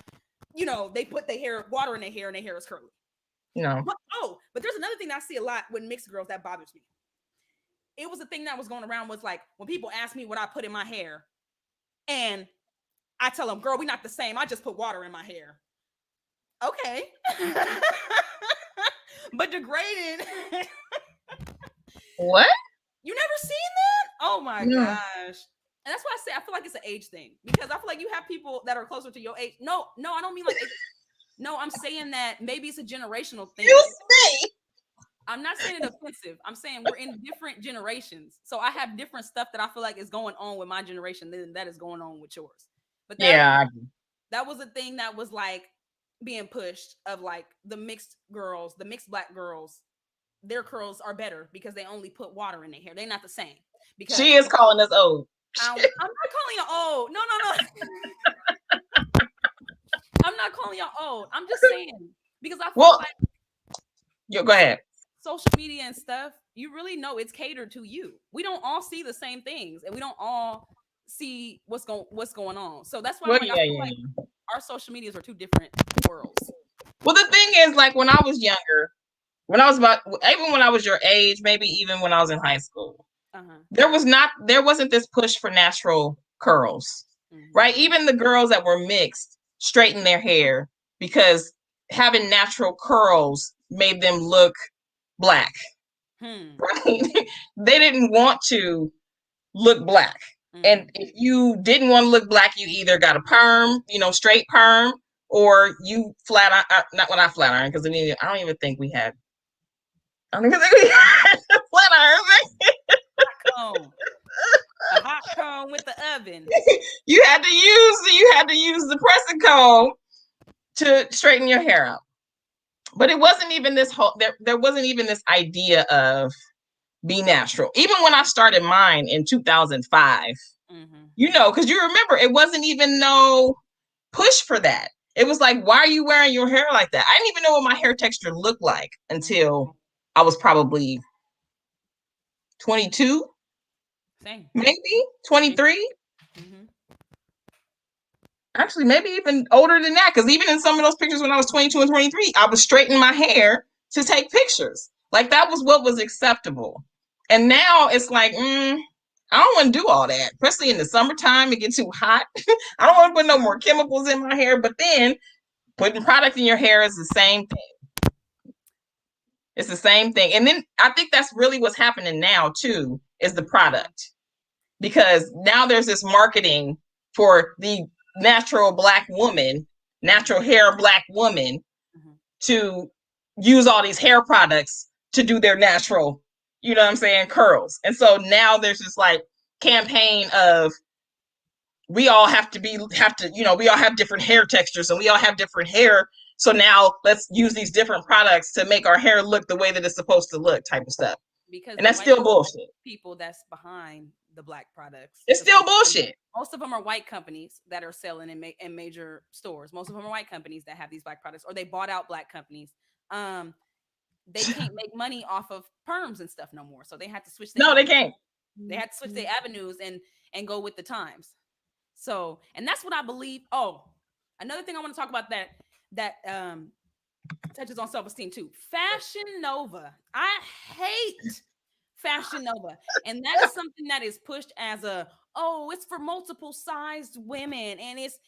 they put their hair, water in their hair is curly. No. But there's another thing that I see a lot with mixed girls that bothers me. It was a thing that was going around, was like when people ask me what I put in my hair, and I tell them, girl, we not the same. I just put water in my hair. Okay. But degrading. What? You never seen that? Oh my No. gosh. And that's why I say I feel like it's an age thing, because I feel like you have people that are closer to your age. No, I don't mean like age. No, I'm saying that maybe it's a generational thing. Excuse me. I'm not saying it offensive. I'm saying we're in different generations. So I have different stuff that I feel like is going on with my generation than that is going on with yours. But Yeah. that was a thing that was like being pushed, of like the mixed girls, the mixed black girls, their curls are better because they only put water in their hair. They're not the same. Because She is calling us old. I'm not calling you old. No, I'm not calling you old. I'm just saying, because I feel Well, like you go ahead. social media and stuff, you really know it's catered to you. We don't all see the same things, and we don't all see what's going on. So that's why I'm Well, like, I yeah, feel yeah, like yeah. our social medias are two different worlds. Well, the thing is, like when I was younger, when I was about, even when I was your age, maybe even when I was in high school, Uh-huh. there wasn't this push for natural curls, Mm-hmm. right? Even the girls that were mixed straightened their hair because having natural curls made them look black, Hmm. right? They didn't want to look black. And Mm-hmm. if you didn't want to look black, you either got a perm, straight perm, or you flat iron, not when I flat iron, because I don't even think we had, I don't even think we had flat iron. Cone. A hot cone with the oven. You had to use the pressing comb to straighten your hair out. But it wasn't even this whole there wasn't even this idea of be natural. Even when I started mine in 2005, Mm-hmm. because you remember it wasn't even no push for that. It was like, why are you wearing your hair like that? I didn't even know what my hair texture looked like Mm-hmm. until I was probably 22, Same. maybe 23. Mm-hmm. Actually, maybe even older than that, because even in some of those pictures when I was 22 and 23, I was straightening my hair to take pictures. Like that was what was acceptable. And now it's like, I don't want to do all that, especially in the summertime. It gets too hot. I don't want to put no more chemicals in my hair. But then putting product in your hair is the same thing. It's the same thing. And then I think that's really what's happening now, too, is the product. Because now there's this marketing for the natural black woman, natural hair black woman, Mm-hmm. to use all these hair products to do their natural, curls. And so now there's this like campaign of we all we all have different hair textures and we all have different hair. So now let's use these different products to make our hair look the way that it's supposed to look, type of stuff. Because And the that's white still bullshit. people that's behind the black products, It's because still bullshit. most of them are white companies that are selling in major stores. Most of them are white companies that have these black products, or they bought out black companies. Um, they can't make money off of perms and stuff no more, so they had to switch their No, they avenues. can't. They had to switch their avenues and go with the times. So, and that's what I believe. Oh, another thing I want to talk about that touches on self-esteem too. Fashion Nova. I hate Fashion Nova. And that is something that is pushed as it's for multiple sized women, and it's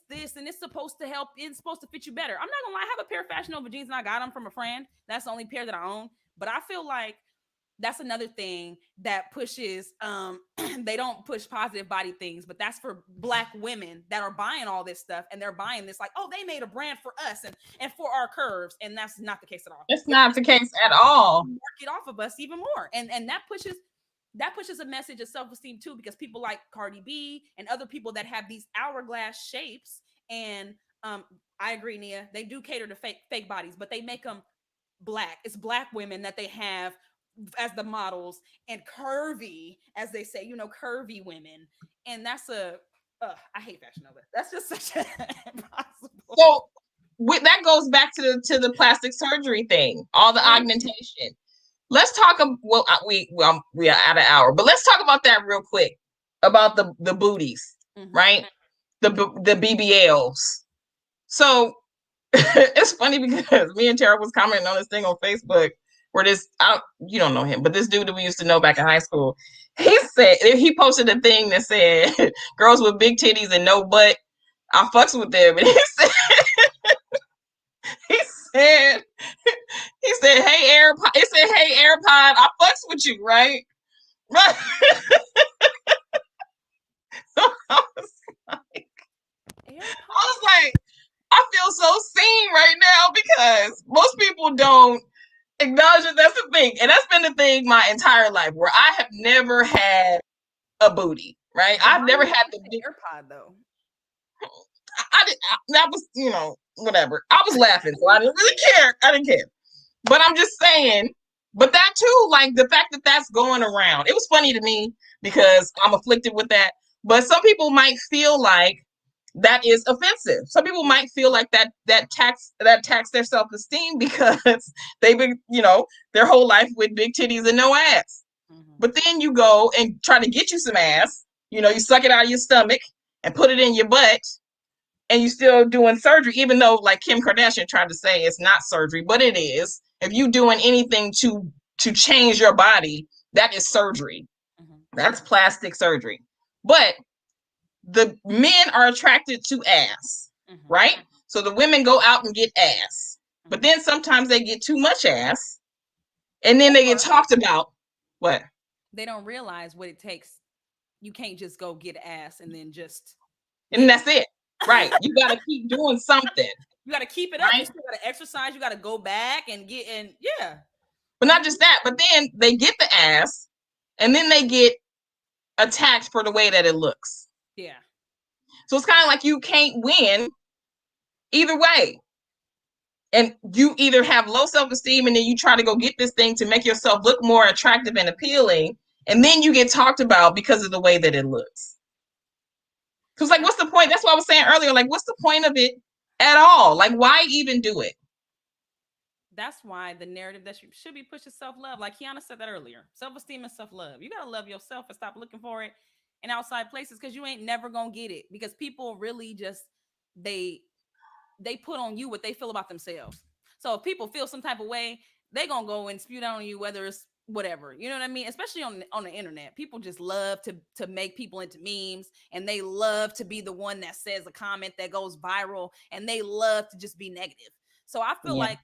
this, and it's supposed to help, it's supposed to fit you better. I'm not gonna lie, I have a pair of Fashion Nova jeans and I got them from a friend. That's the only pair that I own. But I feel like that's another thing that pushes they don't push positive body things, but that's for black women that are buying all this stuff, and they're buying this like, oh, they made a brand for us and for our curves, and that's not the case at all. It's They're not just the case at all. market off of us even more, and that pushes a message of self-esteem too, because people like Cardi B and other people that have these hourglass shapes, and I agree, Nia, they do cater to fake bodies, but they make them black. It's black women that they have as the models, and curvy, as they say, curvy women. And that's I hate Fashion Nova. That's just such a impossible. So that goes back to the plastic surgery thing, all the augmentation. Let's talk. Well, we are at an hour, but let's talk about that real quick about the booties, right? The BBLs. So it's funny because me and Tara was commenting on this thing on Facebook where you don't know him, but this dude that we used to know back in high school, he posted a thing that said girls with big titties and no butt, I fucks with them. And he said, he said, hey AirPod, it said, hey AirPod, I fucks with you, right? Right. So I feel so seen right now because most people don't acknowledge that that's the thing. And that's been the thing my entire life where I have never had a booty, right? I've never had the AirPod though. that was, whatever. I was laughing, so I didn't really care. I didn't care. But I'm just saying, but that too, like the fact that that's going around, it was funny to me because I'm afflicted with that. But some people might feel like that is offensive. Some people might feel like that tax their self-esteem because they've been, their whole life with big titties and no ass. But then you go and try to get you some ass, you suck it out of your stomach and put it in your butt, and you still doing surgery, even though like Kim Kardashian tried to say it's not surgery, but it is. If you doing anything to change your body, that is surgery. That's plastic surgery. But the men are attracted to ass, right? So the women go out and get ass. But then sometimes they get too much ass, and then they get talked about. What? They don't realize what it takes. You can't just go get ass and then just And that's it. Right. You got to keep doing something. You got to keep it up. You still got to exercise. You got to go back and yeah. But not just that, but then they get the ass and then they get attacked for the way that it looks. Yeah. So it's kind of like you can't win either way. And you either have low self-esteem and then you try to go get this thing to make yourself look more attractive and appealing, and then you get talked about because of the way that it looks. Because like, what's the point? That's what I was saying earlier. Like, what's the point of it at all? Like, why even do it? That's why the narrative that should be pushed is self-love. Like Kiana said that earlier. Self-esteem and self-love. You got to love yourself and stop looking for it in outside places, because you ain't never going to get it. Because people really just, they put on you what they feel about themselves. So if people feel some type of way, they going to go and spew down on you, whether it's whatever. You know what I mean? Especially on the internet. People just love to make people into memes, and they love to be the one that says a comment that goes viral, and they love to just be negative. So I feel like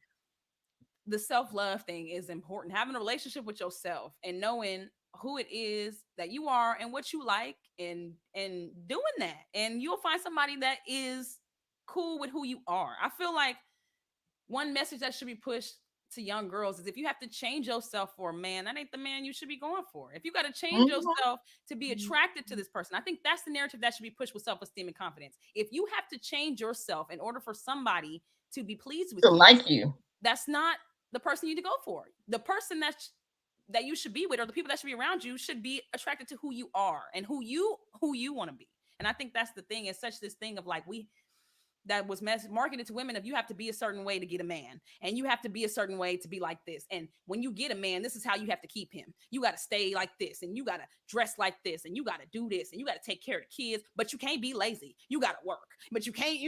the self-love thing is important. Having a relationship with yourself and knowing who it is that you are and what you like, and doing that, and you'll find somebody that is cool with who you are. I feel like one message that should be pushed to young girls is, if you have to change yourself for a man, that ain't the man you should be going for. If you got to change yourself to be attracted to this person, I think that's the narrative that should be pushed with self-esteem and confidence. If you have to change yourself in order for somebody to be pleased with To you, like you, that's not the person you need to go for. The person that you should be with, or the people that should be around you, should be attracted to who you are and who you want to be. And I think that's the thing. It's such this thing of like, that was marketed to women of, you have to be a certain way to get a man, and you have to be a certain way to be like this, and when you get a man, this is how you have to keep him. You got to stay like this, and you got to dress like this, and you got to do this, and you got to take care of the kids, but you can't be lazy. You got to work, but you can't,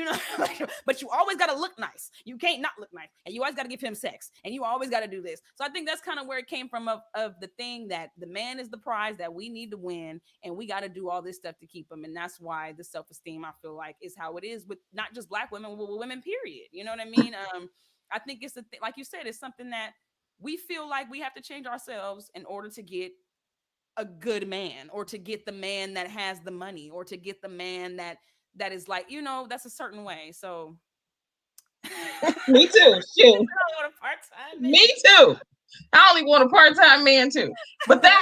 but you always got to look nice. You can't not look nice, and you always got to give him sex, and you always got to do this. So I think that's kind of where it came from, of the thing that the man is the prize that we need to win, and we got to do all this stuff to keep him. And that's why the self-esteem, I feel like, is how it is with not just Black women, but with women, period. You know what I mean? I think it's like you said, it's something that we feel like we have to change ourselves in order to get a good man, or to get the man that has the money, or to get the man that is like, that's a certain way. So Me too. you Shoot. don't want a part-time Me too. I only want a part-time man too. But man.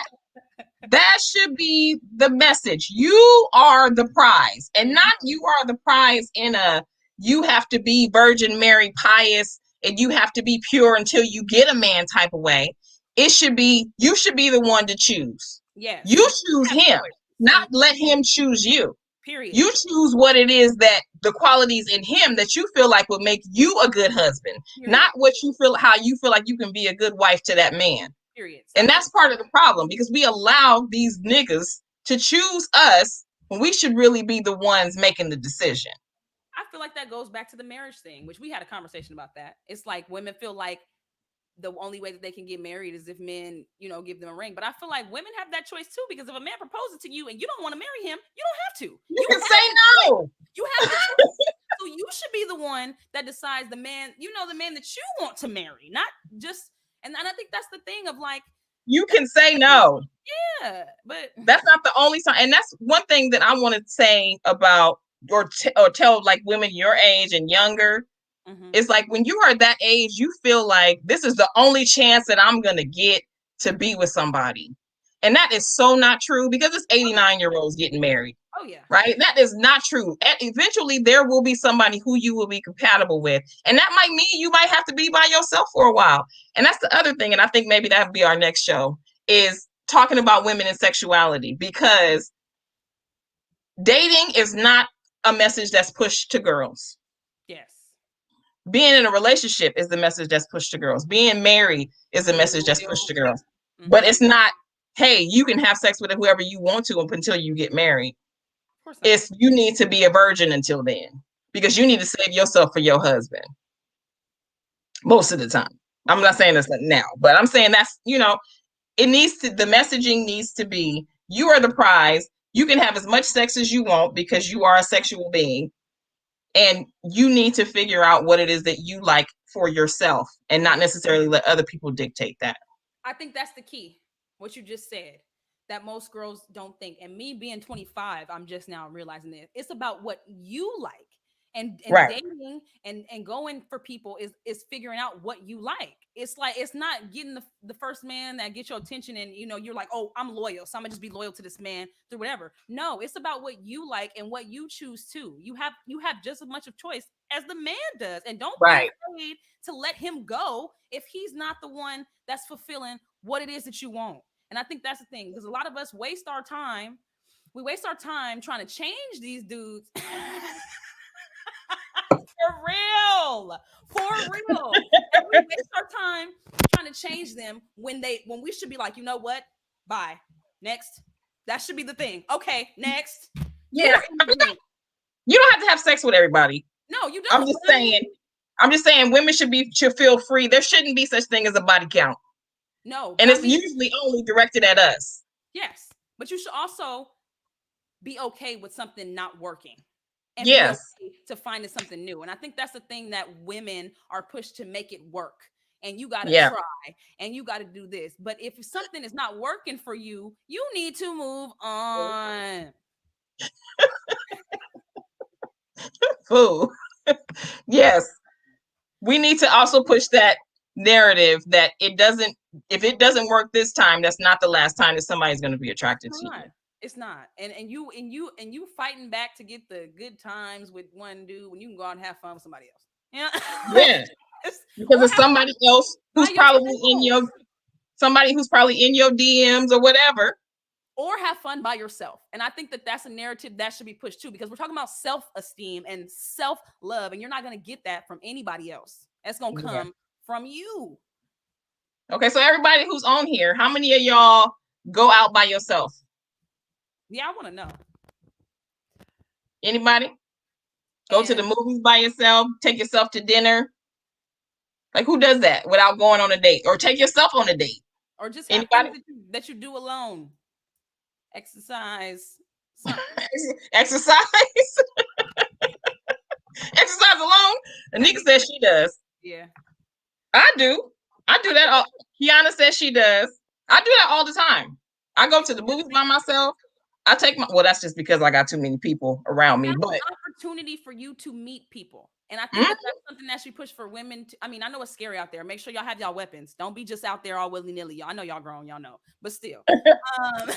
that should be the message. You are the prize, and not Mhm. you are the prize in a you have to be Virgin Mary pious and you have to be pure until you get a man type of way. It should be you should be the one to choose. Yes, You and choose have him, choices. not And let him choose you. period. You choose what it is that the qualities in him that you feel like would make you a good husband, not Period. what you feel how you feel like you can be a good wife to that man. Period. And Stop that's getting. part of the problem because we allow these niggas to choose us when we should really be the ones making the decision. I feel like that goes back to the marriage thing, which we had a conversation about that. It's like women feel like the only way that they can get married is if men, give them a ring. But I feel like women have that choice too, because if a man proposes to you and you don't want to marry him, you don't have to. You You can have say the choice. no. You have the choice. So you should be the one that decides the man, the man that you want to marry, not just. And I think that's the thing of like, You can say no. yeah, but That's not the only time. And that's one thing that I want to say about or tell like women your age and younger. mm-hmm. It's like when you are that age, you feel like this is the only chance that I'm going to get to be with somebody. And that is so not true because it's 89-year-olds getting married. Oh yeah. Right? That is not true. Eventually, there will be somebody who you will be compatible with. And that might mean you might have to be by yourself for a while. And that's the other thing. And I think maybe that would be our next show is talking about women and sexuality, because dating is not a message that's pushed to girls. Yes. Being in a relationship is the message that's pushed to girls. Being married is the Being message that's pushed loyal. to girls. But Mm-hmm. it's not, hey, you can have sex with whoever you want to up until you get married. Of course not. It's you need to be a virgin until then because you need to save yourself for your husband most of the time. I'm not saying this now, but I'm saying that's, it needs to, the messaging needs to be you are the prize. You can have as much sex as you want because you are a sexual being. And you need to figure out what it is that you like for yourself and not necessarily let other people dictate that. I think that's the key. What you just said, that most girls don't think. And me being 25, I'm just now realizing this. It's about what you like. And Right. dating and going for people is figuring out what you like. It's like it's not getting the first man that gets your attention and you're like, oh, I'm loyal, so I'm gonna just be loyal to this man through whatever. No, it's about what you like and what you choose too. You have just as much of choice as the man does, and don't be Right. afraid to let him go if he's not the one that's fulfilling what it is that you want. And I think that's the thing, because a lot of us waste our time. We waste our time trying to change these dudes. For real. For real. And we waste our time trying to change them when we should be like, you know what? Bye. Next. That should be the thing. Okay, next. You Yeah. were in the drink. You don't have to have sex with everybody. No, you I'm don't. just But I mean, saying, women should feel free. There shouldn't be such thing as a body count. no, And but I it's mean, usually only directed at us. yes. But you should also be okay with something not working and be Yes. okay to finding something new. And I think that's the thing that women are pushed to make it work. And you got to Yeah. try and you got to do this. But if something is not working for you, you need to move on. Fool. Yes. We need to also push that narrative that if it doesn't work this time, that's not the last time that somebody's going to be attracted It's to you. not. It's not. And you fighting back to get the good times with one dude when you can go out and have fun with somebody else. Yeah. Yeah. Because Or it's have fun somebody else by who's probably yourself. somebody who's probably in your DMs or whatever. Or have fun by yourself. And I think that that's a narrative that should be pushed too, because we're talking about self-esteem and self-love, and you're not going to get that from anybody else. That's going to Yeah. come from you. Okay, so everybody who's on here, how many of y'all go out by yourself? Yeah, I want to know. Anybody? Go to the And movies by yourself, take yourself to dinner. Like who does that without going on a date? Or take yourself on a date? or just have Anybody? things that you do alone. Exercise, something. Exercise? Exercise alone? Anika says she does. Yeah. I do. I do that all. Yanaa says she does. I do that all the time. I go to the movies by myself. I take my, well, that's just because I got too many people around me, That's but an opportunity for you to meet people. And I think mm, that that's something that should push for women. I mean, I know it's scary out there. Make sure y'all have y'all weapons. Don't be just out there all willy nilly. Y'all, I know y'all grown, y'all know, but still, um,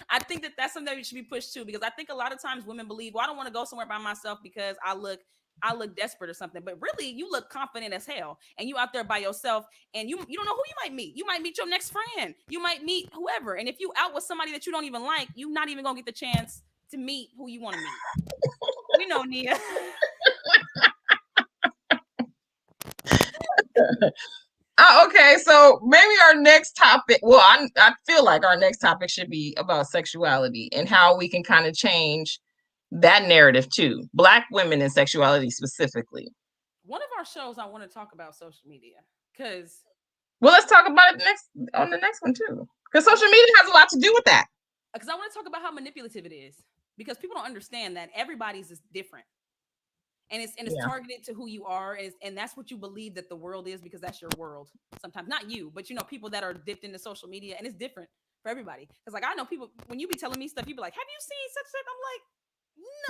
I think that that's something that should be pushed too, because I think a lot of times women believe, well, I don't want to go somewhere by myself because I look desperate or something. But really, you look confident as hell, and you out there by yourself, and you don't know who you might meet. You might meet your next friend. You might meet whoever. And if you out with somebody that you don't even like, you're not even gonna get the chance to meet who you want to meet. We know, Nia. okay. So maybe our next topic. Well, I feel like our next topic should be about sexuality and how we can kind of change that narrative too. Black women and sexuality specifically. One of our shows, I want to talk about social media because Well, let's talk about it next on the next one too, because I social media has a lot to do with that. want to talk about how manipulative it is, because people don't understand that everybody's is different, and it's Yeah. targeted to who you are, and that's what you believe that the world is, because that's your world. Sometimes not you, but people that are dipped into social media, and it's different for everybody. Because like I know people, when you be telling me stuff, you be like, "Have you seen such such?" I'm like,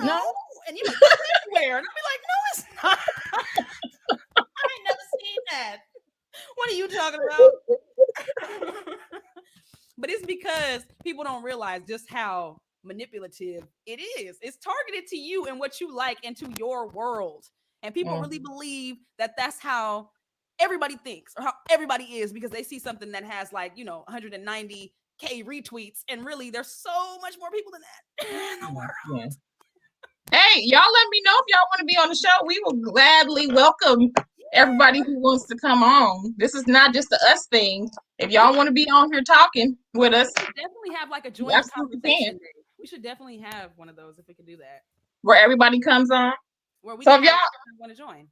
No. "No," and you be like, "That's everywhere," and I be like, "No, it's not. I ain't never seen that. What are you talking about?" But it's because people don't realize just how manipulative it is. It's targeted to you and what you like and to your world. And people really Mm, believe that that's how everybody thinks or how everybody is, because they see something that has, like, 190K retweets. And really, there's so much more people than that in the yeah, yeah. world. Hey, y'all let me know if y'all want to be on the show. We will gladly welcome everybody who wants to come on. This is not just a us thing. If We y'all want to be on here talking with us, should definitely have like a you join the absolutely can. conversation day. We should definitely have one of those if we could do that, Where everybody comes on. where we So can if have want to join.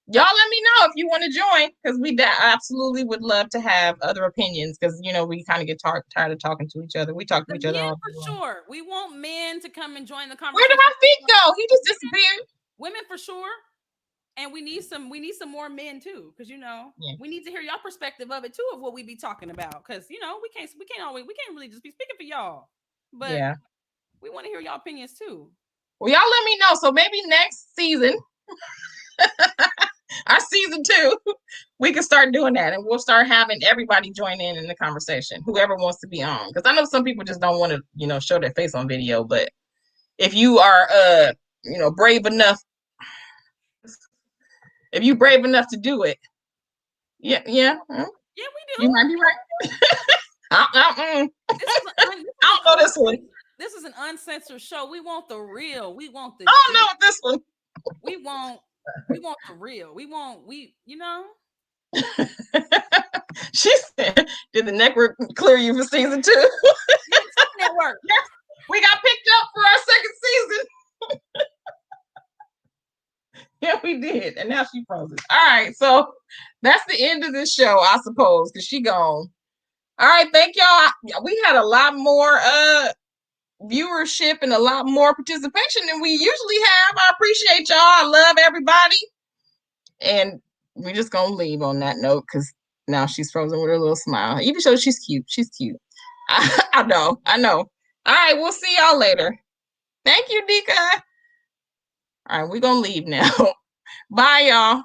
y'all let me know if you want to join, because we absolutely would love to have other opinions, because we kind of get tired of talking to each other. We talk to The each other men all for day long. sure. We want men to come and join the Where did conversation. my feet go? He just disappeared. Women for sure. And we need some more men too, because Yeah. we need to hear y'all perspective of it too, of what we be talking about. Because we can't really just be speaking for y'all. But Yeah. we want to hear y'all opinions too. Well, y'all let me know. So maybe next season, our season 2, we can start doing that, and we'll start having everybody join in the conversation, whoever wants to be on. Because I know some people just don't want to, show their face on video. But if you are, brave enough, if you brave enough to do it, yeah, yeah, Yeah, we you do. might be right. I This is an don't know this one. this is an uncensored show. We want the real. We want the I don't tea. know this one. We want the real. We want She said, "Did the network clear you for season 2?" Yeah, Tech Network. Yes, we got picked up for our second season. Yeah, we did. And now she froze it. All right. So that's the end of this show, I suppose, because she gone. All right. Thank y'all. We had a lot more viewership and a lot more participation than we usually have. I appreciate y'all. I love everybody. And we're just gonna leave on that note, because now she's frozen with her little smile. Even though she's cute. She's cute. I know. I know. All right, we'll see y'all later. Thank you, Dika. All right, we're gonna leave now. Bye, y'all.